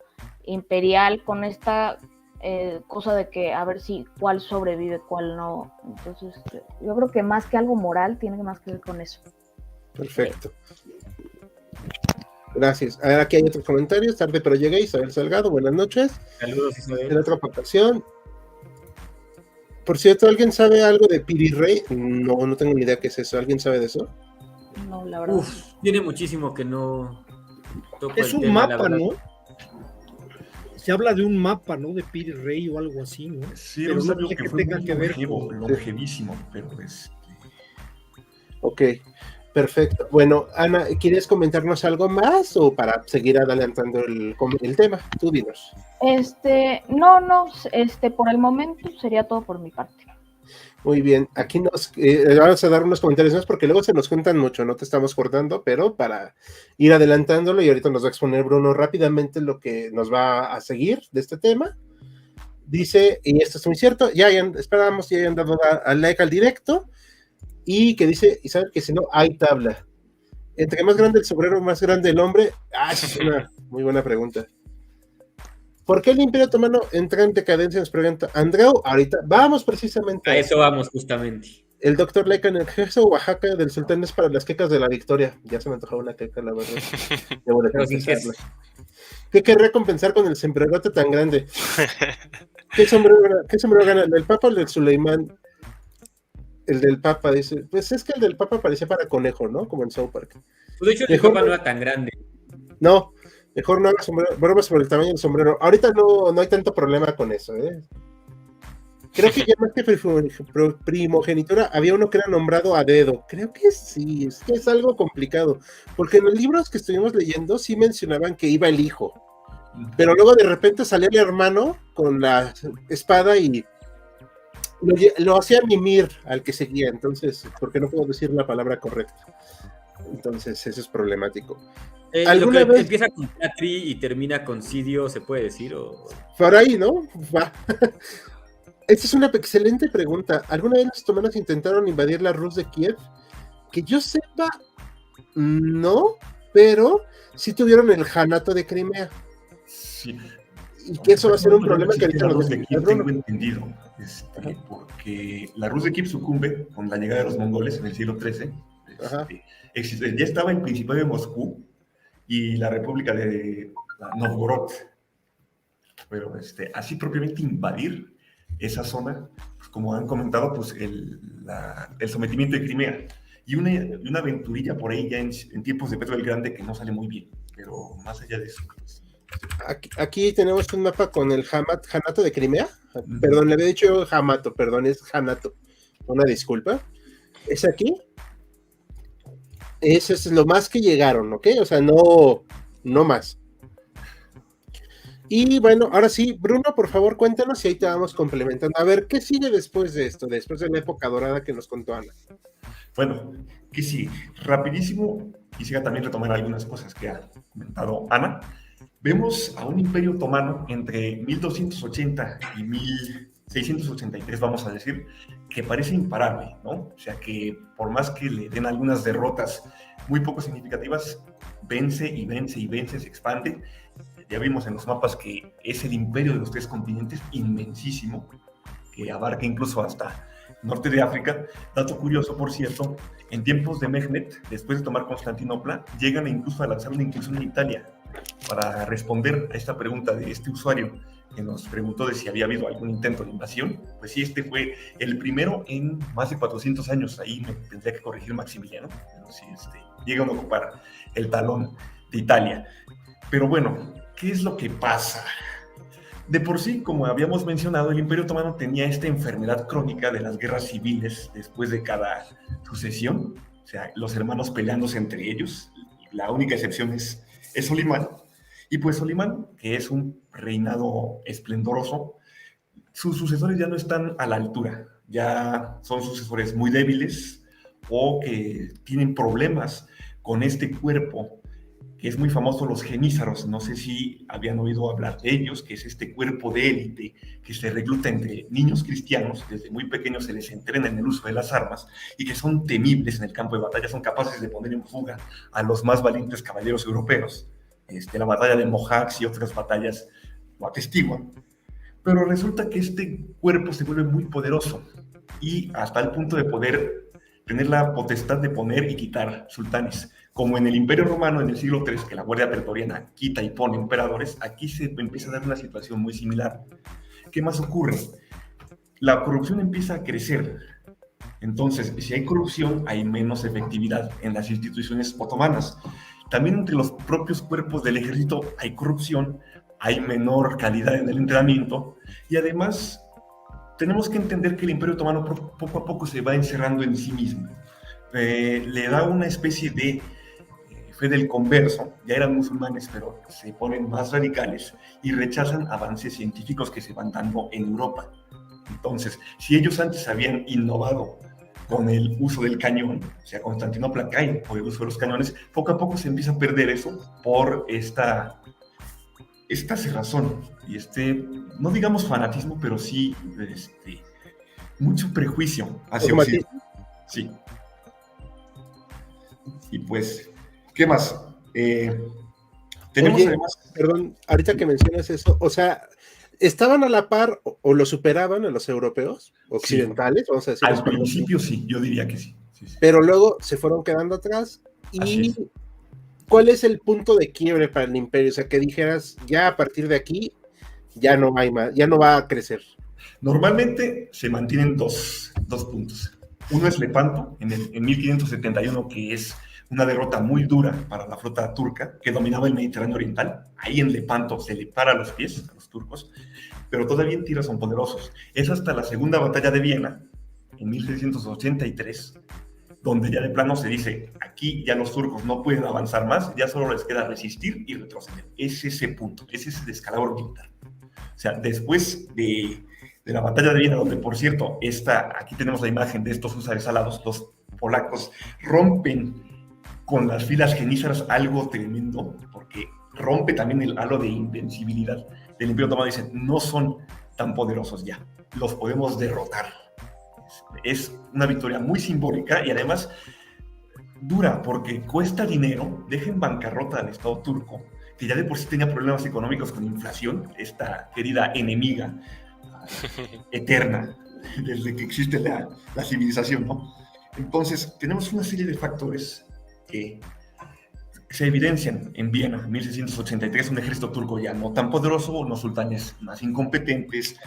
imperial, con esta cosa de que a ver si cuál sobrevive, cuál no. Entonces, yo creo que más que algo moral, tiene más que ver con eso. Perfecto. Gracias. A ver, aquí hay otros comentarios. Tarde pero llegué. Isabel Salgado, buenas noches. Saludos, Isabel. En otra aportación. Por cierto, ¿alguien sabe algo de Piri Rey? No tengo ni idea qué es eso. ¿Alguien sabe de eso? No, la verdad. Tiene muchísimo que no toco Es el un tema, mapa, ¿no? Se habla de un mapa, ¿no? De Piri Rey o algo así, ¿no? Sí, pero no no sabía sé que qué fue tenga muy que ver. longevísimo, pero Ok, perfecto. Bueno, Ana, ¿quieres comentarnos algo más o para seguir adelantando el tema? Tú dinos. No, por el momento sería todo por mi parte. Muy bien, aquí vamos a dar unos comentarios más porque luego se nos juntan mucho, no te estamos cortando, pero para ir adelantándolo y ahorita nos va a exponer Bruno rápidamente lo que nos va a seguir de este tema. Dice, y esto es muy cierto, esperábamos ya hayan dado al like al directo, y que dice, y saben que si no, hay tabla. Entre más grande el sombrero, más grande el hombre. Es una muy buena pregunta. ¿Por qué el Imperio Otomano entra en decadencia? Nos pregunta Andreu. Ahorita vamos precisamente a eso vamos justamente. El doctor Leica en el ejército Oaxaca del sultán es para las quecas de la victoria. Ya se me antojaba una queca, la verdad. Debo de confesarlo. ¿Qué querría compensar con el sombrerote tan grande? ¿Qué sombrero gana? ¿El del Papa o el del Suleimán? El del Papa, dice. Pues es que el del Papa parecía para conejo, ¿no? Como en South Park. Pues de hecho, el Papa no era tan grande. No, mejor no hagas bromas sobre el tamaño del sombrero. Ahorita no hay tanto problema con eso, ¿eh? Creo que ya más que primogenitura, había uno que era nombrado a dedo. Creo que sí, es que es algo complicado. Porque en los libros que estuvimos leyendo sí mencionaban que iba el hijo. Pero luego de repente salía el hermano con la espada y lo hacía mimir al que seguía. Entonces, porque no puedo decir la palabra correcta. Entonces, eso es problemático. ¿Alguna vez empieza con Catri y termina con Sidio, se puede decir? ¿O? Por ahí, ¿no? Va. Esta es una excelente pregunta. ¿Alguna vez los otomanos intentaron invadir la Rus de Kiev? Que yo sepa, no, pero sí tuvieron el Janato de Crimea. Sí. Y que eso va a ser un problema que ahorita la Rus de Kiev tengo entendido, porque la Rus de Kiev sucumbe con la llegada de los mongoles en el siglo XIII. Ya estaba el Principado de Moscú y la República de Novgorod. Pero así propiamente invadir esa zona, pues como han comentado, pues el sometimiento de Crimea y una aventurilla por ahí ya en tiempos de Pedro el Grande que no sale muy bien, pero más allá de eso. Pues, aquí tenemos un mapa con el Janato de Crimea. Perdón, le había dicho Hamato, perdón, es Janato. Una disculpa. ¿Es aquí? Eso es lo más que llegaron, ¿ok? O sea, no más. Y bueno, ahora sí, Bruno, por favor, cuéntanos y ahí te vamos complementando. A ver, ¿qué sigue después de esto? Después de la época dorada que nos contó Ana. Bueno, ¿qué sigue? Rapidísimo, quisiera también retomar algunas cosas que ha comentado Ana. Vemos a un imperio otomano entre 1280 y 1683, vamos a decir, que parece imparable, ¿no? O sea que por más que le den algunas derrotas muy poco significativas, vence y vence y vence, se expande. Ya vimos en los mapas que es el imperio de los 3 continentes, inmensísimo, que abarca incluso hasta norte de África. Dato curioso, por cierto, en tiempos de Mehmet, después de tomar Constantinopla, llegan incluso a lanzar una incursión en Italia. para responder a esta pregunta de este usuario que nos preguntó de si había habido algún intento de invasión, pues sí, este fue el primero en más de 400 años. Ahí me tendría que corregir Maximiliano, pero sí, llegan a ocupar el talón de Italia. Pero bueno, ¿qué es lo que pasa? De por sí, como habíamos mencionado, el Imperio Otomano tenía esta enfermedad crónica de las guerras civiles después de cada sucesión, o sea, los hermanos peleándose entre ellos. La única excepción es Solimán. Y pues Solimán, que es un reinado esplendoroso, sus sucesores ya no están a la altura, ya son sucesores muy débiles o que tienen problemas con este cuerpo, que es muy famoso, los genízaros. No sé si habían oído hablar de ellos, que es este cuerpo de élite que se recluta entre niños cristianos, desde muy pequeños se les entrena en el uso de las armas y que son temibles en el campo de batalla, son capaces de poner en fuga a los más valientes caballeros europeos. La batalla de Mohacs y otras batallas lo atestiguan. Pero resulta que este cuerpo se vuelve muy poderoso y hasta el punto de poder tener la potestad de poner y quitar sultanes. Como en el Imperio Romano en el siglo III, que la Guardia Pretoriana quita y pone emperadores, aquí se empieza a dar una situación muy similar. ¿Qué más ocurre? La corrupción empieza a crecer. Entonces, si hay corrupción, hay menos efectividad en las instituciones otomanas. También entre los propios cuerpos del ejército hay corrupción, hay menor calidad en el entrenamiento y además tenemos que entender que el Imperio Otomano poco a poco se va encerrando en sí mismo. Le da una especie de fe del converso, ya eran musulmanes, pero se ponen más radicales y rechazan avances científicos que se van dando en Europa. Entonces, si ellos antes habían innovado con el uso del cañón, o sea, Constantinopla cae por el uso de los cañones, poco a poco se empieza a perder eso por esta cerrazón y no digamos fanatismo, pero sí mucho prejuicio hacia Occidente. Sí. Y pues, ¿qué más? Tenemos además... Perdón, ahorita que mencionas eso, o sea, ¿estaban a la par o lo superaban a los europeos occidentales? Sí. Vamos a decir, al principio sí, yo diría que sí. Sí. Pero luego se fueron quedando atrás. ¿Y cuál es el punto de quiebre para el imperio? O sea, que dijeras, ya a partir de aquí, ya no hay más, ya no va a crecer. Normalmente se mantienen dos puntos. Uno es Lepanto, en 1571, que es una derrota muy dura para la flota turca, que dominaba el Mediterráneo Oriental. Ahí en Lepanto se le para los pies a los turcos, pero todavía en tierra son poderosos. Es hasta la Segunda Batalla de Viena, en 1683, donde ya de plano se dice, aquí ya los turcos no pueden avanzar más, ya solo les queda resistir y retroceder. Es ese punto, es ese descalabro militar. O sea, después de la batalla de Viena, donde por cierto, aquí tenemos la imagen de estos húsares alados, los polacos rompen con las filas genízaras algo tremendo, porque rompe también el halo de invencibilidad del Imperio Otomano. Dicen, no son tan poderosos ya, los podemos derrotar. Es una victoria muy simbólica y además dura, porque cuesta dinero, deja en bancarrota al Estado turco, que ya de por sí tenía problemas económicos con inflación, esta querida enemiga eterna desde que existe la civilización, ¿no? Entonces, tenemos una serie de factores que se evidencian en Viena, 1683, un ejército turco ya no tan poderoso, unos sultanes más incompetentes,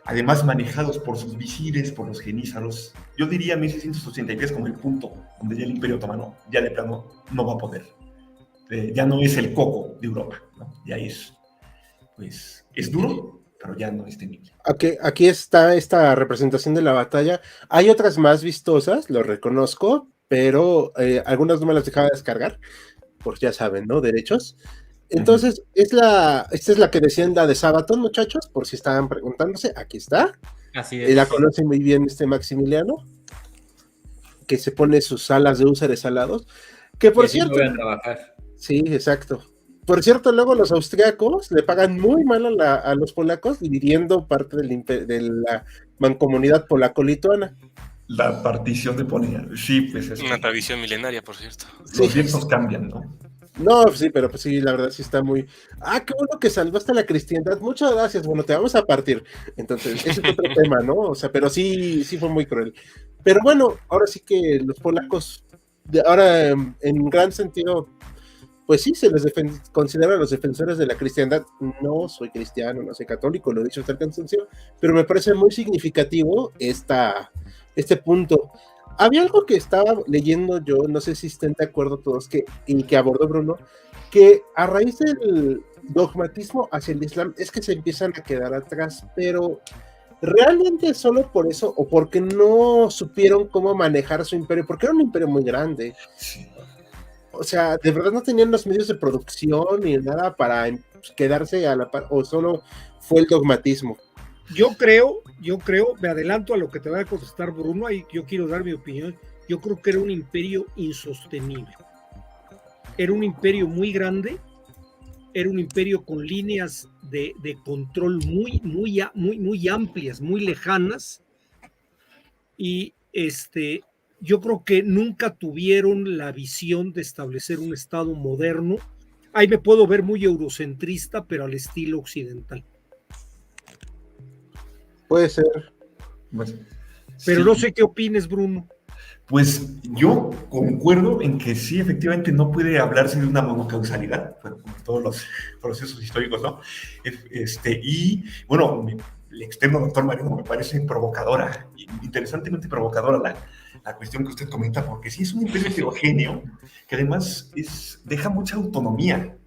además manejados por sus visires, por los genízaros. Yo diría 1683 como el punto donde ya el Imperio Otomano ya de plano no va a poder. Ya no es el coco de Europa, ¿no? Ya es duro, pero ya no es temible. Aquí está esta representación de la batalla. Hay otras más vistosas, lo reconozco, pero algunas no me las dejaba descargar, por ya saben, ¿no? Derechos. Entonces, esta es la que decían, la de Sabaton, muchachos, por si estaban preguntándose, aquí está. Así es. La conoce muy bien Maximiliano, que se pone sus alas de húsares alados, que por cierto... voy a trabajar. Sí, exacto. Por cierto, luego los austriacos le pagan muy mal a los polacos, dividiendo parte de la mancomunidad polaco-lituana. La partición de Polonia, sí, pues es una tradición milenaria, por cierto. Los vientos cambian, ¿no? No, sí, pero pues sí, la verdad sí está muy... qué bueno que salvaste la cristiandad, muchas gracias, bueno, te vamos a partir. Entonces, ese es otro tema, ¿no? O sea, pero sí fue muy cruel. Pero bueno, ahora sí que los polacos, ahora en gran sentido, pues sí, se les considera los defensores de la cristiandad. No soy cristiano, no soy católico, lo he dicho hasta el cansancio, pero me parece muy significativo este punto. Había algo que estaba leyendo yo, no sé si estén de acuerdo todos, y que abordó Bruno, que a raíz del dogmatismo hacia el Islam es que se empiezan a quedar atrás, pero realmente solo por eso, o porque no supieron cómo manejar su imperio, porque era un imperio muy grande. O sea, de verdad no tenían los medios de producción ni nada para quedarse a la par, o solo fue el dogmatismo. Yo creo, me adelanto a lo que te va a contestar Bruno, y yo quiero dar mi opinión. Yo creo que era un imperio insostenible. Era un imperio muy grande, era un imperio con líneas de control muy amplias, muy lejanas, y yo creo que nunca tuvieron la visión de establecer un Estado moderno. Ahí me puedo ver muy eurocentrista, pero al estilo occidental. Puede ser. Pues, Pero sí. no sé qué opines, Bruno. Pues yo concuerdo en que sí, efectivamente, no puede hablarse de una monocausalidad, bueno, como todos los procesos históricos, ¿no? Y bueno, el externo doctor Mariano me parece provocadora, interesantemente provocadora la cuestión que usted comenta, porque sí es un imperio heterogéneo que además deja mucha autonomía,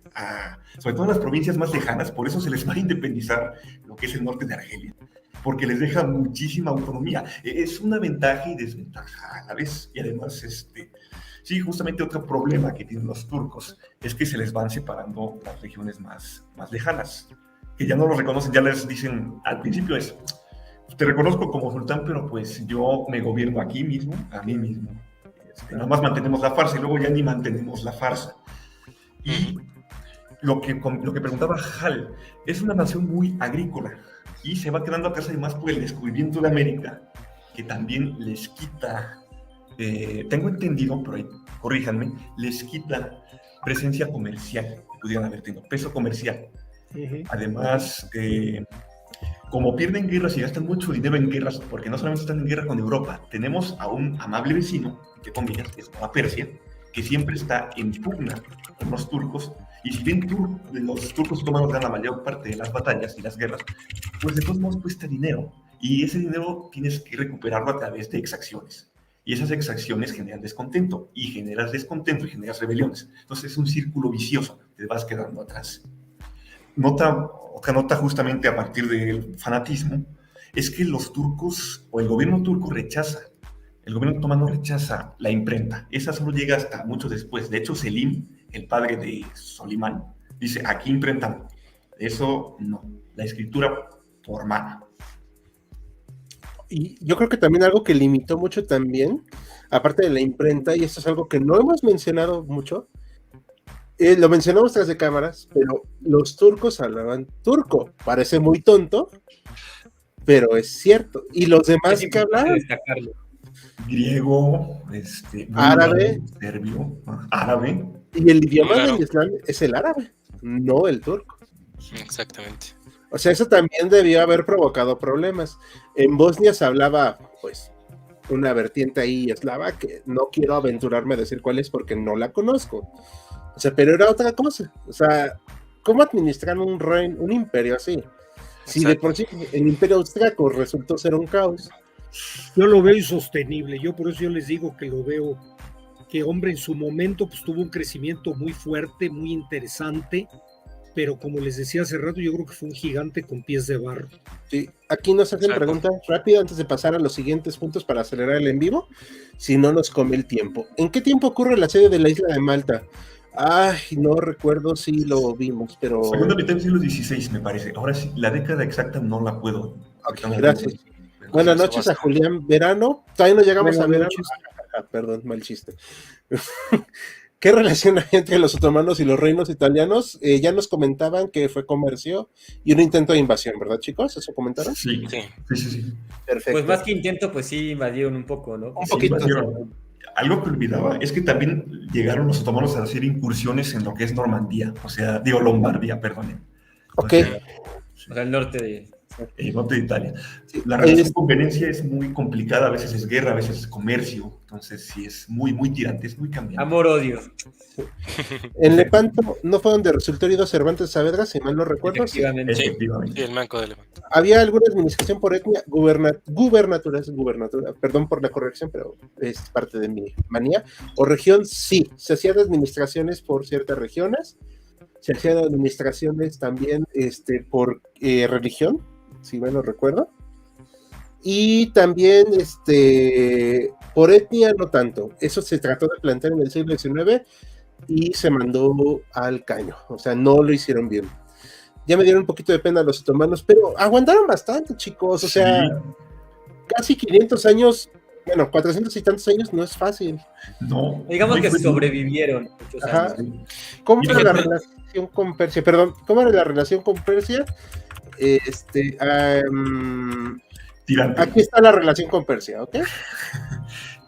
sobre todo en las provincias más lejanas. Por eso se les va a independizar lo que es el norte de Argelia, porque les deja muchísima autonomía. Es una ventaja y desventaja a la vez. Y además, sí, justamente otro problema que tienen los turcos es que se les van separando las regiones más lejanas, que ya no los reconocen, ya les dicen, al principio te reconozco como sultán, pero pues yo me gobierno aquí mismo, a mí mismo. Nada más mantenemos la farsa y luego ya ni mantenemos la farsa. Y lo que preguntaba Hal, es una nación muy agrícola y se va quedando atrás además por el descubrimiento de América, que también les quita, tengo entendido, pero ahí, corríjanme, les quita presencia comercial, que pudieran haber tenido, peso comercial. Además, como pierden guerras y gastan mucho dinero en guerras, porque no solamente están en guerra con Europa, tenemos a un amable vecino, entre comillas, que es a Persia, que siempre está en pugna con los turcos, y si bien los turcos otomanos ganan la mayor parte de las batallas y las guerras, pues de todos modos cuesta dinero, y ese dinero tienes que recuperarlo a través de exacciones, y esas exacciones generan descontento, y generas descontento y generas rebeliones. Entonces es un círculo vicioso, te vas quedando atrás. Otra nota justamente a partir del fanatismo es que los turcos, o el gobierno turco el gobierno otomano rechaza la imprenta. Esa solo llega hasta mucho después. De hecho, Selim, el padre de Solimán, dice, aquí imprentan. Eso no, la escritura por mano. Y yo creo que también algo que limitó mucho también, aparte de la imprenta, y esto es algo que no hemos mencionado mucho, lo mencionamos tras de cámaras, pero los turcos hablaban turco. Parece muy tonto, pero es cierto. Y los demás que hablaban, griego, árabe, serbio, árabe. Y el idioma del Islam es el árabe, no el turco. Exactamente. O sea, eso también debió haber provocado problemas. En Bosnia se hablaba, pues, una vertiente ahí eslava que no quiero aventurarme a decir cuál es porque no la conozco. O sea, pero era otra cosa. O sea, ¿cómo administrar un imperio así? Si de por sí el imperio austríaco resultó ser un caos. Yo lo veo insostenible. Por eso yo les digo que lo veo, que hombre, en su momento pues tuvo un crecimiento muy fuerte, muy interesante, pero como les decía hace rato, yo creo que fue un gigante con pies de barro. Sí, aquí nos hacen preguntas rápidas antes de pasar a los siguientes puntos para acelerar el en vivo, si no nos come el tiempo. ¿En qué tiempo ocurre la serie de la isla de Malta? Ay, no recuerdo si lo vimos, pero... Segunda mitad del siglo XVI, me parece. Ahora sí, la década exacta no la puedo. Okay, gracias. Buenas noches a Julián Verano. Todavía no llegamos a verano. Perdón, mal chiste. ¿Qué relación hay entre los otomanos y los reinos italianos? Ya nos comentaban que fue comercio y un intento de invasión, ¿verdad, chicos? ¿Eso comentaron? Sí. Perfecto. Pues más que intento, pues sí invadieron un poco, ¿no? Un poquito. Algo que olvidaba es que también llegaron los otomanos a hacer incursiones en lo que es Normandía, Lombardía, perdón. Ok. O sea, el norte de... el norte de Italia. Sí. La relación con Venecia es muy complicada, a veces es guerra, a veces es comercio, entonces sí es muy, muy tirante, es muy cambiante. Amor-odio. En Lepanto no fue donde resultó herido Cervantes Saavedra, si mal no recuerdo. Sí. Efectivamente. Efectivamente. Sí, el manco de Lepanto. Había alguna administración por etnia, gubernatura, perdón por la corrección, pero es parte de mi manía, o región, sí, se hacían administraciones por ciertas regiones, se hacían administraciones también por religión, si mal no recuerdo, y también por etnia no tanto, eso se trató de plantear en el siglo XIX y se mandó al caño, o sea, no lo hicieron bien. Ya me dieron un poquito de pena los otomanos, pero aguantaron bastante, chicos, o sea, casi 500 años, bueno, 400 y tantos años no es fácil. No. Digamos no que fue- sobrevivieron muchos Ajá. años. ¿Cómo Y era la fíjate- relación con Persia? Perdón, ¿cómo era la relación con Persia? Tirante. Aquí está la relación con Persia, ¿ok?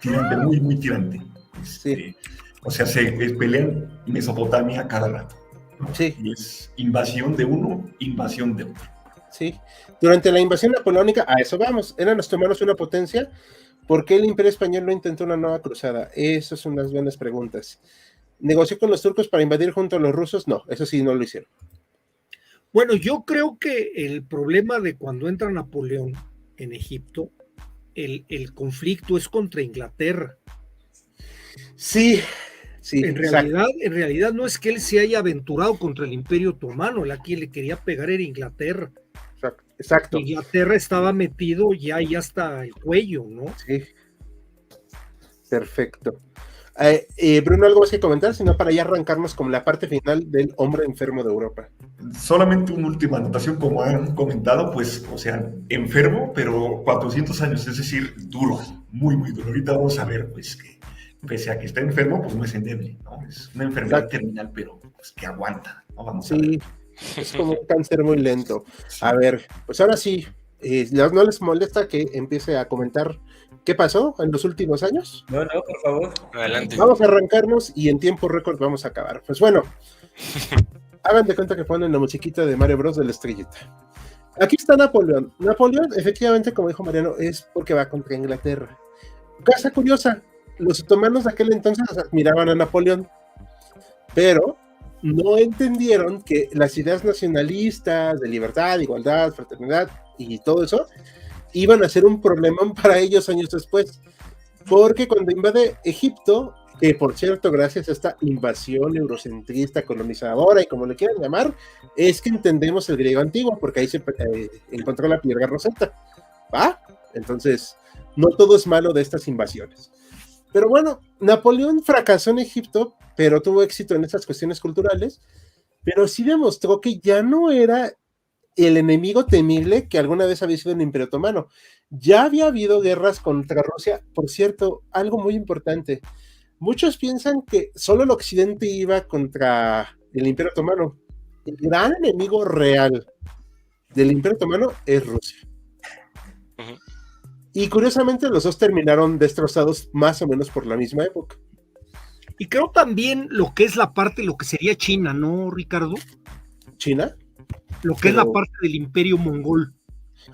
Tirante, muy, muy tirante. Sí. O sea, se pelean Mesopotamia cada rato. ¿no? Sí. Y es invasión de uno, invasión de otro. Sí. Durante la invasión napoleónica, a eso vamos, ¿eran los otomanos una potencia? ¿Por qué el Imperio Español no intentó una nueva cruzada? Esas son unas buenas preguntas. ¿Negoció con los turcos para invadir junto a los rusos? No, eso sí no lo hicieron. Bueno, yo creo que el problema de cuando entra Napoleón en Egipto, el conflicto es contra Inglaterra. Sí, sí, En realidad no es que él se haya aventurado contra el Imperio Otomano, a quien le quería pegar era Inglaterra. exacto. Inglaterra estaba metido ya hasta el cuello, ¿no? Sí. Perfecto. Bruno, ¿algo más que comentar? Sino para ya arrancarnos con la parte final del hombre enfermo de Europa. Solamente una última anotación, como han comentado, pues, o sea, enfermo, pero 400 años, es decir, duro, muy, muy duro. Ahorita vamos a ver, pues, que pese a que está enfermo, pues no es endeble, ¿no? Es una enfermedad Exacto. terminal, pero pues, que aguanta, ¿no? Vamos a ver. Sí, es como un cáncer muy lento. A ver, pues ahora sí, ¿no les molesta que empiece a comentar qué pasó en los últimos años? No, por favor. Adelante. Vamos a arrancarnos y en tiempo récord vamos a acabar. Pues bueno, hagan de cuenta que ponen la musiquita de Mario Bros. De la estrellita. Aquí está Napoleón. Napoleón, efectivamente, como dijo Mariano, es porque va contra Inglaterra. Cosa curiosa, los otomanos de aquel entonces admiraban a Napoleón, pero no entendieron que las ideas nacionalistas de libertad, igualdad, fraternidad y todo eso iban a ser un problema para ellos años después, porque cuando invade Egipto, que por cierto, gracias a esta invasión eurocentrista, colonizadora y como le quieran llamar, es que entendemos el griego antiguo, porque ahí se encontró la piedra Rosetta, ¿va? Entonces, no todo es malo de estas invasiones. Pero bueno, Napoleón fracasó en Egipto, pero tuvo éxito en estas cuestiones culturales, pero sí demostró que ya no era el enemigo temible que alguna vez había sido el Imperio Otomano. Ya había habido guerras contra Rusia. Por cierto, algo muy importante. Muchos piensan que solo el Occidente iba contra el Imperio Otomano. El gran enemigo real del Imperio Otomano es Rusia. Ujú. Y curiosamente los dos terminaron destrozados más o menos por la misma época. Y creo también lo que es la parte, lo que sería China, ¿no, Ricardo? China. Lo que es la parte del Imperio Mongol.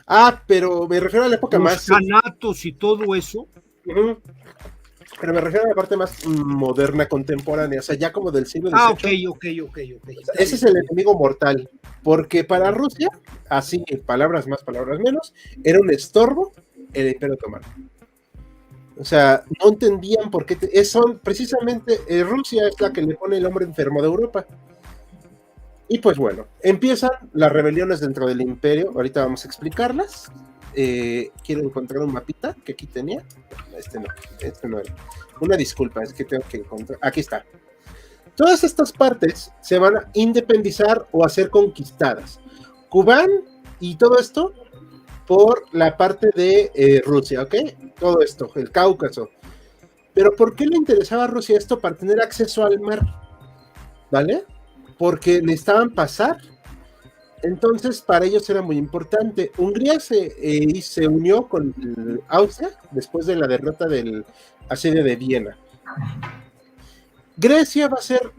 Ah, pero me refiero a la época Los más... khanatos y todo eso. Pero me refiero a la parte más moderna, contemporánea, o sea, ya como del siglo XVIII. Ok. Ese es el enemigo mortal, porque para Rusia, así, palabras más, palabras menos, era un estorbo el Imperio Otomano. O sea, no entendían por qué, precisamente Rusia es la que le pone el hombre enfermo de Europa. Y pues bueno, empiezan las rebeliones dentro del imperio, ahorita vamos a explicarlas. Quiero encontrar un mapita que aquí tenía. Este no era. Una disculpa, es que tengo que encontrar. Aquí está. Todas estas partes se van a independizar o a ser conquistadas. Kubán y todo esto por la parte de Rusia, ¿ok? Todo esto, el Cáucaso. Pero ¿por qué le interesaba a Rusia esto? Para tener acceso al mar, ¿vale? Porque necesitaban pasar. Entonces, para ellos era muy importante. Hungría se unió con Austria después de la derrota del asedio de Viena. Grecia va a ser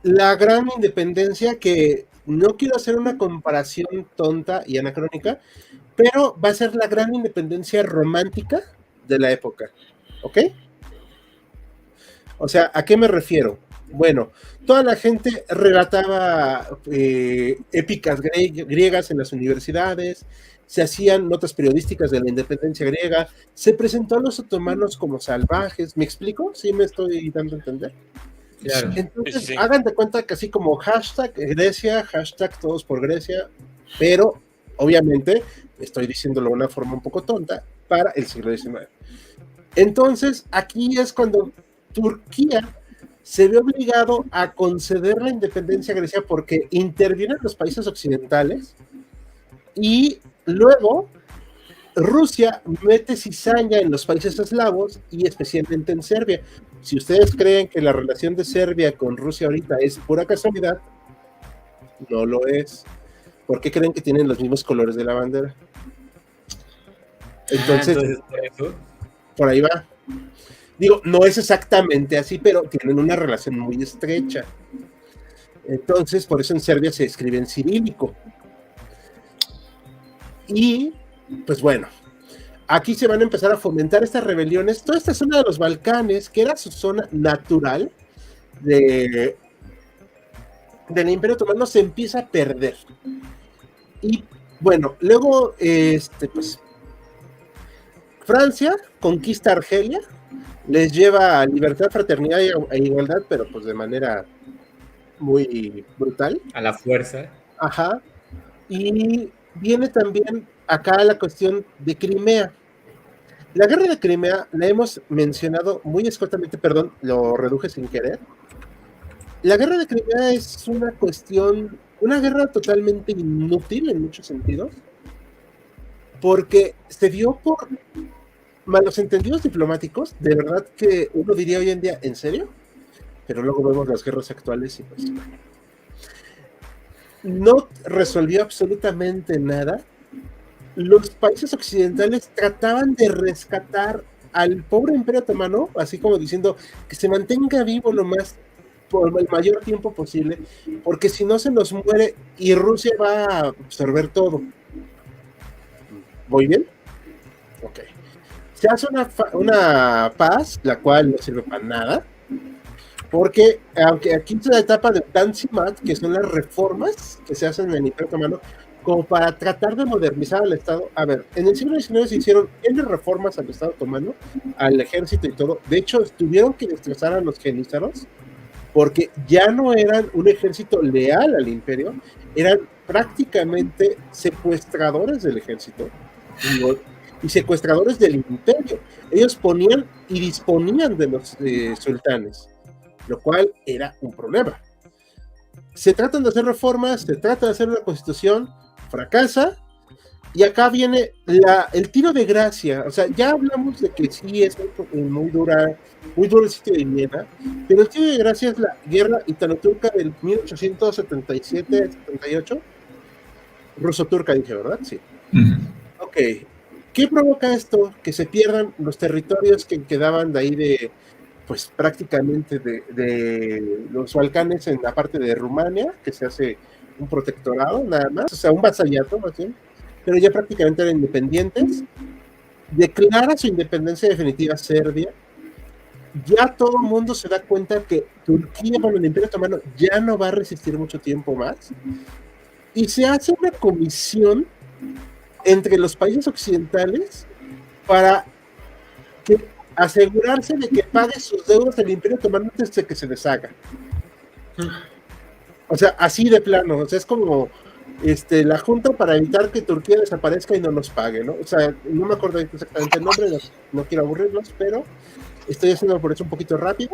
la gran independencia que no quiero hacer una comparación tonta y anacrónica, pero va a ser la gran independencia romántica de la época, ¿ok? O sea, ¿a qué me refiero? Bueno, toda la gente relataba épicas griegas en las universidades, se hacían notas periodísticas de la independencia griega, se presentó a los otomanos como salvajes, ¿me explico? ¿Sí me estoy dando a entender? Claro. Entonces, Sí. hagan de cuenta que así como hashtag Grecia, hashtag todos por Grecia, pero obviamente estoy diciéndolo de una forma un poco tonta para el siglo XIX. Entonces, aquí es cuando Turquía se ve obligado a conceder la independencia a Grecia porque intervienen los países occidentales y luego Rusia mete cizaña en los países eslavos y especialmente en Serbia. Si ustedes creen que la relación de Serbia con Rusia ahorita es pura casualidad, no lo es. ¿Por qué creen que tienen los mismos colores de la bandera? Entonces por eso. por ahí va. Digo, no es exactamente así, pero tienen una relación muy estrecha. Entonces, por eso en Serbia se escribe en cirílico. Y, pues bueno, aquí se van a empezar a fomentar estas rebeliones. Toda esta zona de los Balcanes, que era su zona natural del Imperio Otomano, se empieza a perder. Y, bueno, luego, pues, Francia conquista Argelia, les lleva a libertad, fraternidad e igualdad, pero pues de manera muy brutal. A la fuerza. Ajá. Y viene también acá la cuestión de Crimea. La guerra de Crimea la hemos mencionado muy escuetamente, perdón, lo reduje sin querer. La guerra de Crimea es una cuestión, una guerra totalmente inútil en muchos sentidos, porque se dio por malos entendidos diplomáticos, de verdad que uno diría hoy en día, ¿en serio? Pero luego vemos las guerras actuales y pues no resolvió absolutamente nada. Los países occidentales trataban de rescatar al pobre Imperio Otomano, así como diciendo que se mantenga vivo lo más por el mayor tiempo posible, porque si no se nos muere y Rusia va a absorber todo. ¿Voy bien? Ok. Se hace una paz, la cual no sirve para nada, porque aunque aquí es la etapa de Tanzimat, que son las reformas que se hacen en el Imperio Otomano, como para tratar de modernizar al Estado. A ver, en el siglo XIX se hicieron N reformas al Estado otomano, al ejército y todo. De hecho, tuvieron que destrozar a los jenízaros, porque ya no eran un ejército leal al imperio, eran prácticamente secuestradores del ejército y secuestradores del imperio. Ellos ponían y disponían de los sultanes, lo cual era un problema. Se tratan de hacer reformas, se trata de hacer una constitución, fracasa, y acá viene el tiro de gracia. O sea, ya hablamos de que sí es muy duro el sitio de Viena, pero el tiro de gracia es la guerra italo-turca del 1877-78, ruso-turca dije, ¿verdad? Sí. Ok. ¿Qué provoca esto? Que se pierdan los territorios que quedaban de ahí pues prácticamente de los Balcanes en la parte de Rumania, que se hace un protectorado nada más, o sea, un vasallato más bien, pero ya prácticamente eran independientes. Declara su independencia definitiva Serbia. Ya todo el mundo se da cuenta que Turquía, bueno, el Imperio Otomano ya no va a resistir mucho tiempo más, y se hace una comisión entre los países occidentales para asegurarse de que pague sus deudas al Imperio Otomano antes de que se deshaga. O sea, así de plano. O sea, es como la junta para evitar que Turquía desaparezca y no nos pague, ¿no? O sea, no me acuerdo exactamente el nombre, no quiero aburrirlos, pero estoy haciendo por eso un poquito rápido.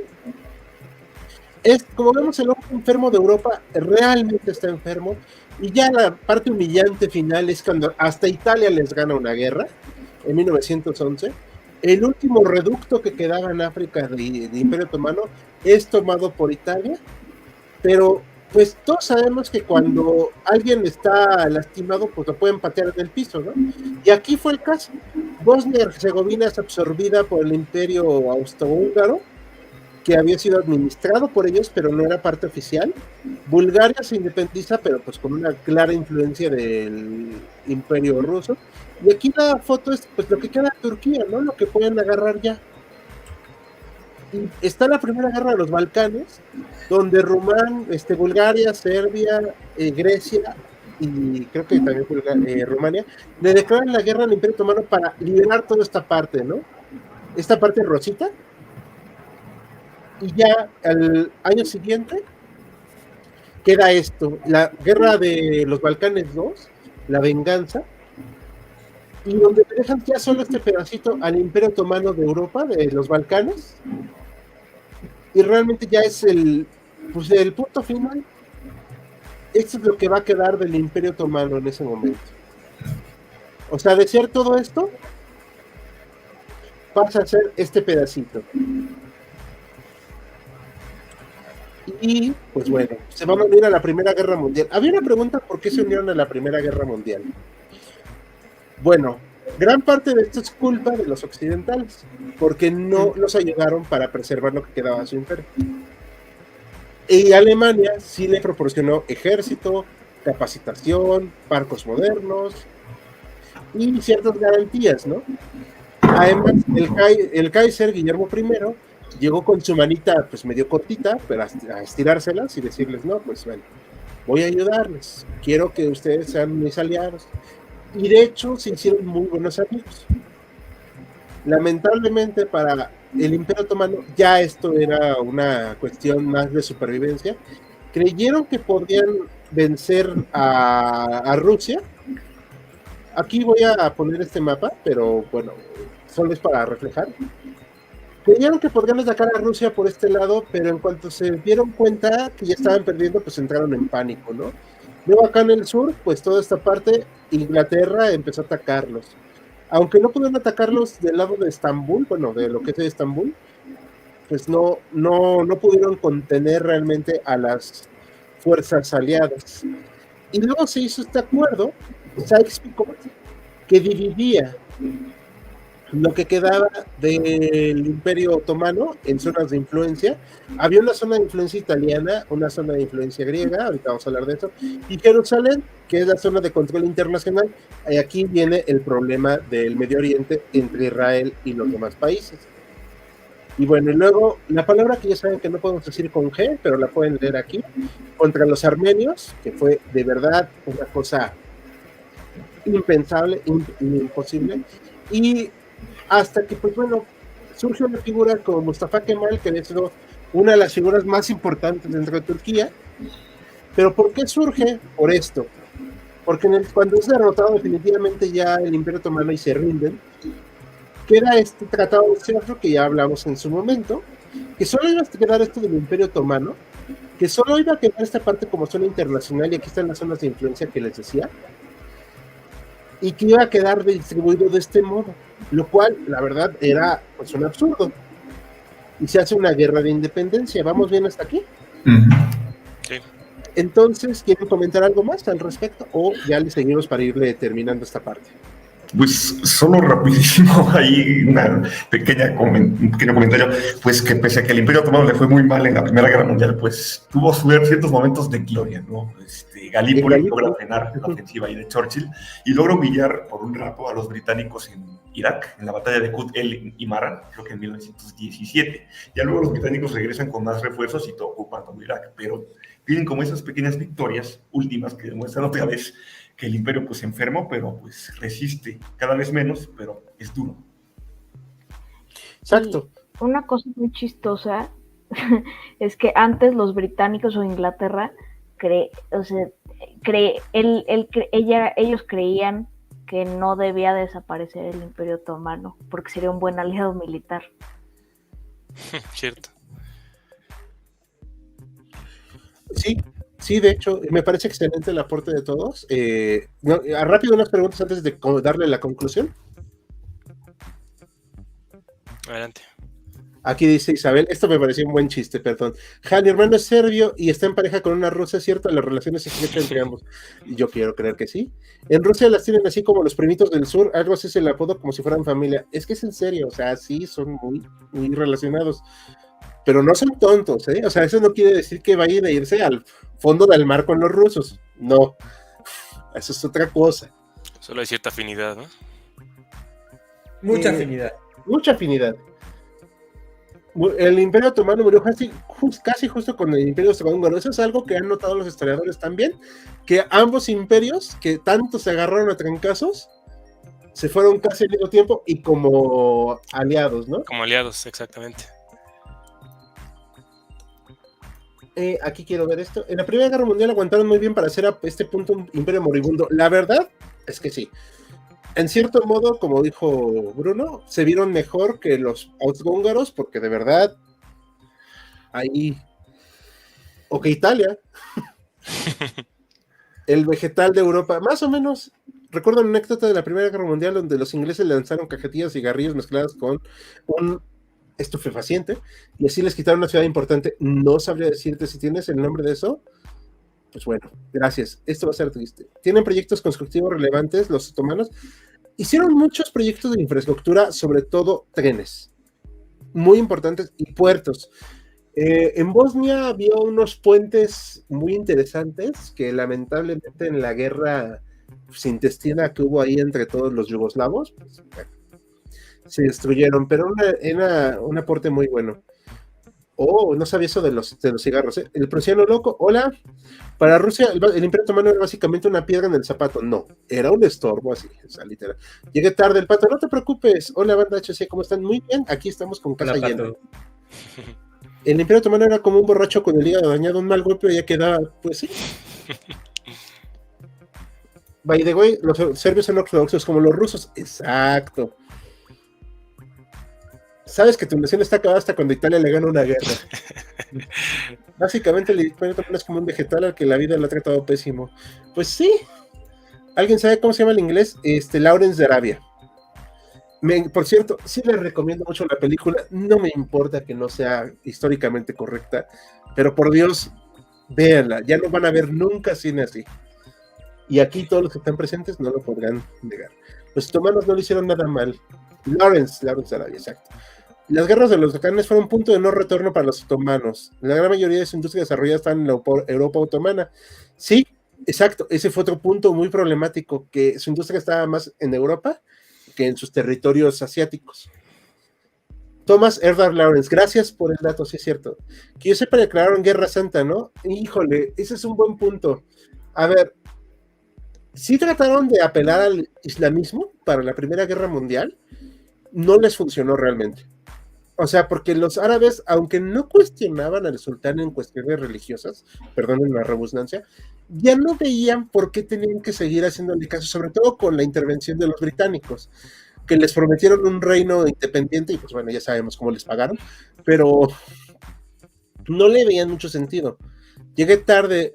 Como vemos, el hombre enfermo de Europa realmente está enfermo, y ya la parte humillante final es cuando hasta Italia les gana una guerra en 1911. El último reducto que quedaba en África de Imperio Otomano es tomado por Italia, pero pues todos sabemos que cuando alguien está lastimado, pues lo pueden patear en el piso, ¿no? Y aquí fue el caso. Bosnia y Herzegovina es absorbida por el Imperio Austrohúngaro, que había sido administrado por ellos, pero no era parte oficial. Bulgaria se independiza, pero pues con una clara influencia del Imperio Ruso. Y aquí la foto es pues lo que queda de Turquía, ¿no? Lo que pueden agarrar ya. Y está la primera guerra de los Balcanes, donde Bulgaria, Serbia, Grecia y creo que también Rumania le declaran la guerra al Imperio Otomano para liberar toda esta parte, ¿no? Esta parte rosita. Y ya al año siguiente queda esto, la guerra de los Balcanes 2, la venganza, y donde dejan ya solo este pedacito al Imperio Otomano de Europa, de los Balcanes, y realmente ya es el punto final. Esto es lo que va a quedar del Imperio Otomano en ese momento. O sea, de ser todo esto, pasa a ser este pedacito. Y, pues bueno, se van a unir a la Primera Guerra Mundial. Había una pregunta, ¿por qué se unieron a la Primera Guerra Mundial? Bueno, gran parte de esto es culpa de los occidentales, porque no los ayudaron para preservar lo que quedaba de su imperio. Y Alemania sí le proporcionó ejército, capacitación, barcos modernos y ciertas garantías, ¿no? Además, el Kaiser Guillermo I llegó con su manita pues medio cortita, pero a estirárselas y decirles, no, pues bueno, voy a ayudarles, quiero que ustedes sean mis aliados. Y de hecho se hicieron muy buenos amigos. Lamentablemente para el Imperio Otomano ya esto era una cuestión más de supervivencia. Creyeron que podían vencer a Rusia. Aquí voy a poner este mapa, pero bueno, solo es para reflejar. Creyeron que podrían atacar a Rusia por este lado, pero en cuanto se dieron cuenta que ya estaban perdiendo, pues entraron en pánico, ¿no? Luego acá en el sur, pues toda esta parte, Inglaterra empezó a atacarlos. Aunque no pudieron atacarlos del lado de Estambul, bueno, de lo que es Estambul, pues no pudieron contener realmente a las fuerzas aliadas. Y luego se hizo este acuerdo, Sykes-Picot, que dividía lo que quedaba del Imperio Otomano en zonas de influencia. Había una zona de influencia italiana, una zona de influencia griega, ahorita vamos a hablar de eso, y Jerusalén, que es la zona de control internacional. Y aquí viene el problema del Medio Oriente entre Israel y los demás países. Y bueno, y luego la palabra que ya saben que no podemos decir con G, pero la pueden leer aquí, contra los armenios, que fue de verdad una cosa impensable, imposible, y hasta que, pues bueno, surge una figura como Mustafa Kemal, que es una de las figuras más importantes dentro de Turquía. ¿Pero por qué surge? Por esto. Porque cuando es derrotado definitivamente ya el Imperio Otomano y se rinden, queda este tratado de Sèvres, que ya hablamos en su momento, que solo iba a quedar esto del Imperio Otomano, que solo iba a quedar esta parte como zona internacional, y aquí están las zonas de influencia que les decía, y que iba a quedar distribuido de este modo, lo cual, la verdad, era pues un absurdo. Y se hace una guerra de independencia. ¿Vamos bien hasta aquí? Sí. Entonces, ¿quieren comentar algo más al respecto? ¿O ya le seguimos para irle terminando esta parte? Pues solo rapidísimo, ahí un pequeño comentario, pues que pese a que el Imperio Otomano le fue muy mal en la Primera Guerra Mundial, pues tuvo ciertos momentos de gloria, ¿no? Galípoli logra frenar la ofensiva de Churchill y logra humillar por un rato a los británicos en Irak, en la batalla de Kut el Imara, creo que en 1917. Ya luego los británicos regresan con más refuerzos y ocupan todo Irak, pero tienen como esas pequeñas victorias últimas que demuestran otra vez que el imperio pues enfermo, pero pues resiste cada vez menos, pero es duro. Exacto. Y una cosa muy chistosa es que antes los británicos o Inglaterra ellos creían que no debía desaparecer el Imperio Otomano porque sería un buen aliado militar. Cierto. Sí, de hecho, me parece excelente el aporte de todos. Rápido unas preguntas antes de darle la conclusión. Adelante. Aquí dice Isabel, esto me pareció un buen chiste, perdón. Mi hermano es serbio y está en pareja con una rusa, ¿cierto? Las relaciones estrechas entre ambos. Yo quiero creer que sí. En Rusia las tienen así como los primitos del sur, algo así es el apodo, como si fueran familia. Es que es en serio, o sea, sí, son muy, muy relacionados. pero no son tontos, ¿eh? O sea, eso no quiere decir que vayan a irse al fondo del mar con los rusos, no, eso es otra cosa. Solo hay cierta afinidad, ¿no? Mucha afinidad. Mucha afinidad. El Imperio Otomano murió casi justo con el Imperio Austrohúngaro. Eso es algo que han notado los historiadores también, que ambos imperios, que tanto se agarraron a trancazos, se fueron casi al mismo tiempo y como aliados, ¿no? Como aliados, exactamente. Aquí quiero ver esto. En la Primera Guerra Mundial aguantaron muy bien para hacer a este punto un imperio moribundo. La verdad es que sí. En cierto modo, como dijo Bruno, se vieron mejor que los austrohúngaros, porque de verdad, ahí, o que Italia, el vegetal de Europa, más o menos. Recuerdo una anécdota de la Primera Guerra Mundial donde los ingleses lanzaron cajetillas y cigarrillos mezcladas con un estupefaciente y así les quitaron una ciudad importante. No sabría decirte si tienes el nombre de eso. Pues bueno, gracias. Esto va a ser triste. Tienen proyectos constructivos relevantes los otomanos. Hicieron muchos proyectos de infraestructura, sobre todo trenes, muy importantes, y puertos. En Bosnia había unos puentes muy interesantes que lamentablemente en la guerra intestina que hubo ahí entre todos los yugoslavos, pues, bueno, se destruyeron, pero era un aporte muy bueno. Oh, no sabía eso de los cigarros, ¿eh? El prusiano loco, hola. Para Rusia, el Imperio Otomano era básicamente una piedra en el zapato. No, era un estorbo así, o sea, literal. Llegué tarde, el pato, no te preocupes. Hola, banda HC, ¿cómo están? Muy bien, aquí estamos con casa Hola, llena. Pato. El Imperio Otomano era como un borracho con el hígado dañado, un mal golpe, ya quedaba, pues sí. By the way, los serbios son ortodoxos como los rusos. Exacto. Sabes que tu nación está acabada hasta cuando Italia le gana una guerra. Básicamente el Imperio Otomano es como un vegetal al que la vida lo ha tratado pésimo. Pues sí. ¿Alguien sabe cómo se llama el inglés? Lawrence de Arabia. Por cierto, sí les recomiendo mucho la película. No me importa que no sea históricamente correcta, pero por Dios, véanla. Ya no van a ver nunca cine así. Y aquí todos los que están presentes no lo podrán negar. Los otomanos no le hicieron nada mal. Lawrence de Arabia, exacto. Las guerras de los Balcanes fueron un punto de no retorno para los otomanos. La gran mayoría de su industria desarrollada está en la Europa otomana. Sí, exacto. Ese fue otro punto muy problemático, que su industria estaba más en Europa que en sus territorios asiáticos. Thomas Edward Lawrence, gracias por el dato, sí es cierto. Que yo sepa, declararon Guerra Santa, ¿no? Híjole, ese es un buen punto. A ver, sí trataron de apelar al islamismo para la Primera Guerra Mundial, no les funcionó realmente. O sea, porque los árabes, aunque no cuestionaban al sultán en cuestiones religiosas, perdonen la redundancia, ya no veían por qué tenían que seguir haciéndole caso, sobre todo con la intervención de los británicos, que les prometieron un reino independiente y pues bueno, ya sabemos cómo les pagaron, pero no le veían mucho sentido. Llegué tarde,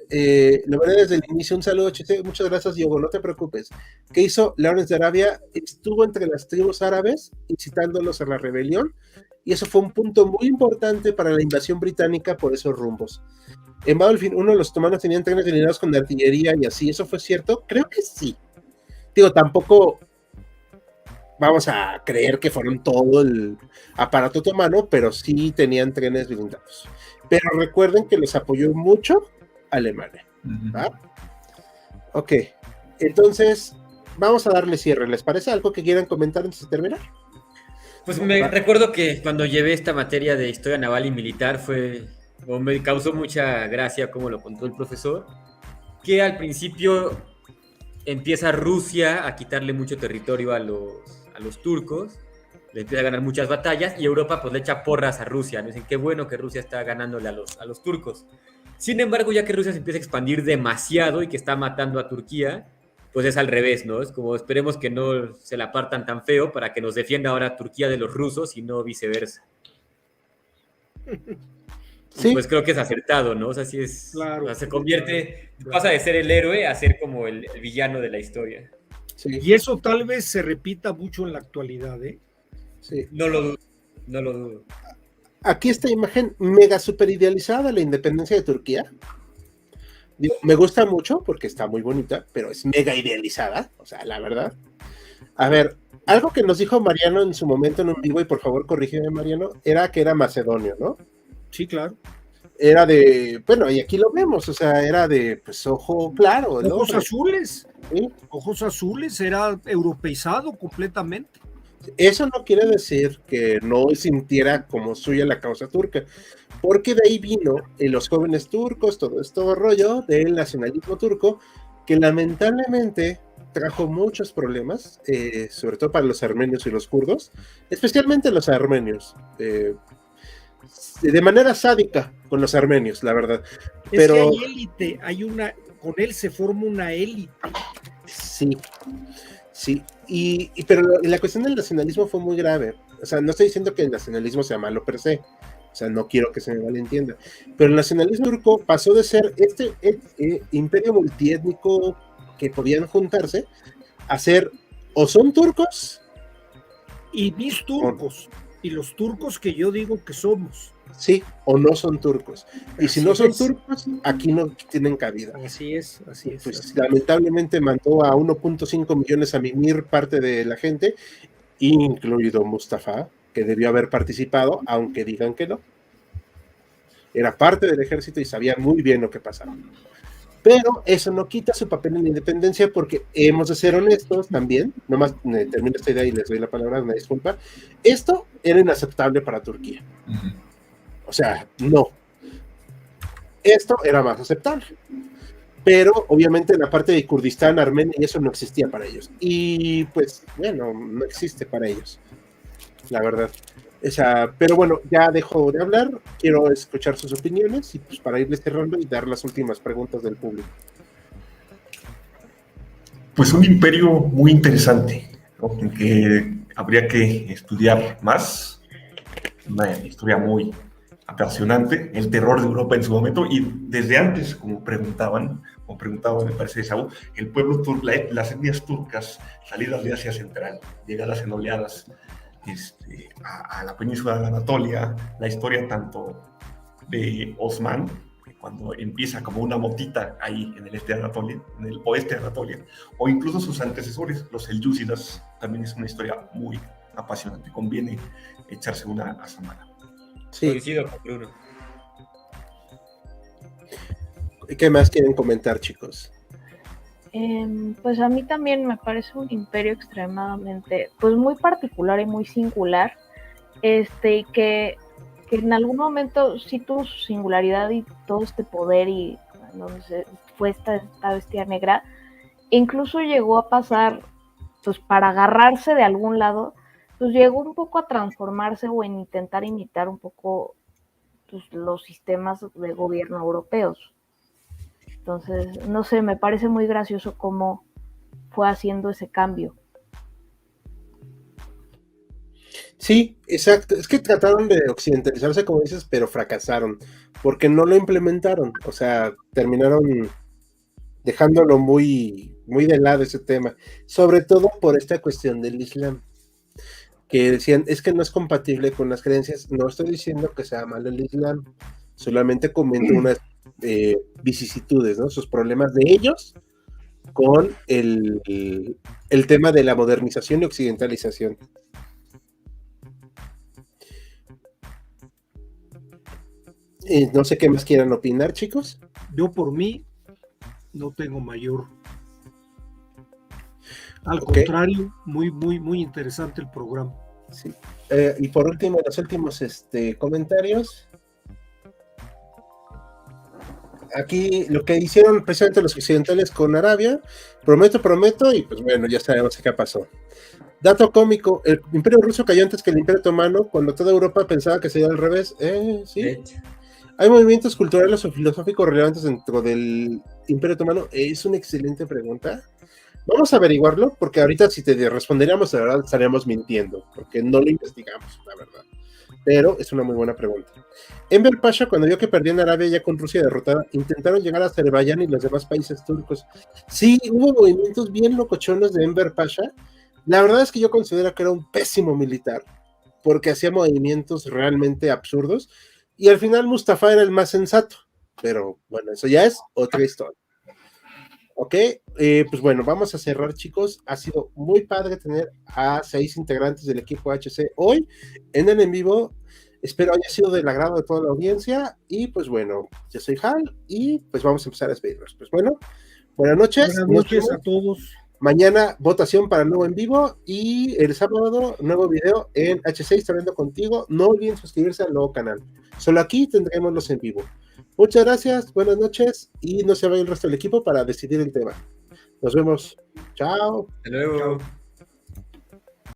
lo veré desde el inicio. Un saludo, HC, muchas gracias, Diogo, no te preocupes. ¿Qué hizo Lawrence de Arabia? Estuvo entre las tribus árabes, incitándolos a la rebelión, y eso fue un punto muy importante para la invasión británica por esos rumbos. En Battlefield 1 los otomanos tenían trenes alineados con artillería y así, ¿eso fue cierto? Creo que sí. Digo, tampoco vamos a creer que fueron todo el aparato otomano, pero sí tenían trenes blindados. Pero recuerden que les apoyó mucho Alemania. ¿Va? Ok, entonces vamos a darle cierre. ¿Les parece algo que quieran comentar antes de terminar? Pues recuerdo que cuando llevé esta materia de historia naval y militar me causó mucha gracia como lo contó el profesor, que al principio empieza Rusia a quitarle mucho territorio a los turcos, le empieza a ganar muchas batallas y Europa pues le echa porras a Rusia, ¿no? Dicen qué bueno que Rusia está ganándole a los turcos. Sin embargo, ya que Rusia se empieza a expandir demasiado y que está matando a Turquía, pues es al revés, ¿no? Es como esperemos que no se la partan tan feo para que nos defienda ahora Turquía de los rusos y no viceversa. Sí. Pues creo que es acertado, ¿no? O sea, sí es. Claro, o sea, se convierte, pasa de ser el héroe a ser como el villano de la historia. Sí. Y eso tal vez se repita mucho en la actualidad, ¿eh? Sí. No lo dudo, no lo dudo. Aquí esta imagen mega super idealizada de la independencia de Turquía. Digo, me gusta mucho porque está muy bonita, pero es mega idealizada, o sea, la verdad. A ver, algo que nos dijo Mariano en su momento en un vivo, y por favor corrígeme, Mariano, era que era macedonio, ¿no? Sí, claro. Era de, bueno, y aquí lo vemos, o sea, era de, pues, ojo claro, ¿no? Ojos azules. ¿Sí? Ojos azules, era europeizado completamente. Eso no quiere decir que no sintiera como suya la causa turca, porque de ahí vino los jóvenes turcos, todo esto rollo del nacionalismo turco, que lamentablemente trajo muchos problemas, sobre todo para los armenios y los kurdos, especialmente los armenios, de manera sádica con los armenios, la verdad. Pero es que hay élite, con él se forma una élite. sí, sí, pero la cuestión del nacionalismo fue muy grave. O sea, no estoy diciendo que el nacionalismo sea malo per se, o sea, no quiero que se me malentienda, pero el nacionalismo turco pasó de ser este imperio multiétnico que podían juntarse a ser o son turcos y mis turcos, y los turcos que yo digo que somos. Sí, o no son turcos. Y si no son turcos, aquí no tienen cabida. Así es, así es. Pues así lamentablemente mandó a 1.5 millones a mimir parte de la gente, incluido Mustafa, que debió haber participado, aunque digan que no. Era parte del ejército y sabía muy bien lo que pasaba. Pero eso no quita su papel en la independencia, porque hemos de ser honestos también. Nomás termino esta idea y les doy la palabra, una disculpa. Esto era inaceptable para Turquía. O sea, no. Esto era más aceptable. Pero obviamente en la parte de Kurdistán, Armenia, y eso no existía para ellos. Y pues, bueno, no existe para ellos. La verdad. Pero bueno, ya dejo de hablar. Quiero escuchar sus opiniones y pues para irles cerrando y dar las últimas preguntas del público. Pues un imperio muy interesante, ¿no? En que habría que estudiar más. Una historia muy apasionante, el terror de Europa en su momento, y desde antes, como preguntaban, me parece, Saúl, el pueblo turco, las etnias turcas salidas de Asia Central, llegadas en oleadas a la península de Anatolia, la historia tanto de Osman, cuando empieza como una motita ahí en el este de Anatolia, en el oeste de Anatolia, o incluso sus antecesores, los selyúcidas, también es una historia muy apasionante, conviene echarse una a semana. Sí. Coincido con Bruno. ¿Qué más quieren comentar, chicos? Pues a mí también me parece un imperio extremadamente, pues muy particular y muy singular, y que en algún momento sí tuvo su singularidad y todo este poder, y donde fue esta bestia negra, incluso llegó a pasar, pues para agarrarse de algún lado, pues llegó un poco a transformarse o en intentar imitar un poco, pues, los sistemas de gobierno europeos. Entonces, no sé, me parece muy gracioso cómo fue haciendo ese cambio. Sí, exacto. Es que trataron de occidentalizarse, como dices, pero fracasaron, porque no lo implementaron. O sea, terminaron dejándolo muy, muy de lado ese tema, sobre todo por esta cuestión del Islam, que decían, es que no es compatible con las creencias. No estoy diciendo que sea malo el Islam, solamente comento unas vicisitudes, ¿no? Sus problemas de ellos con el tema de la modernización y occidentalización. No sé qué más quieran opinar, chicos. Yo por mí no tengo mayor. Al contrario, muy, muy, muy interesante el programa. Sí. Y por último, los últimos comentarios. Aquí lo que hicieron precisamente los occidentales con Arabia, prometo, y pues bueno, ya sabemos qué pasó. Dato cómico, el Imperio Ruso cayó antes que el Imperio Otomano, cuando toda Europa pensaba que sería al revés. Sí. ¿Hay movimientos culturales o filosóficos relevantes dentro del Imperio Otomano? Es una excelente pregunta. Vamos a averiguarlo, porque ahorita si te responderíamos, la verdad estaríamos mintiendo, porque no lo investigamos, la verdad. Pero es una muy buena pregunta. Enver Pasha, cuando vio que perdían Arabia ya con Rusia derrotada, intentaron llegar a Azerbaiyán y los demás países turcos. Sí, hubo movimientos bien locochones de Enver Pasha. La verdad es que yo considero que era un pésimo militar, porque hacía movimientos realmente absurdos, y al final Mustafa era el más sensato. Pero bueno, eso ya es otra historia. Ok, pues bueno, vamos a cerrar, chicos. Ha sido muy padre tener a 6 integrantes del equipo HC hoy en el en vivo. Espero haya sido del agrado de toda la audiencia. Y pues bueno, yo soy Hal y pues vamos a empezar a despedirnos. Pues bueno, buenas noches. Buenas noches a todos. Mañana votación para el nuevo en vivo y el sábado nuevo video en H6 Hablando Contigo. No olviden suscribirse al nuevo canal. Solo aquí tendremos los en vivo. Muchas gracias, buenas noches y no se vaya el resto del equipo para decidir el tema. Nos vemos. Chao. Hasta luego. Chao.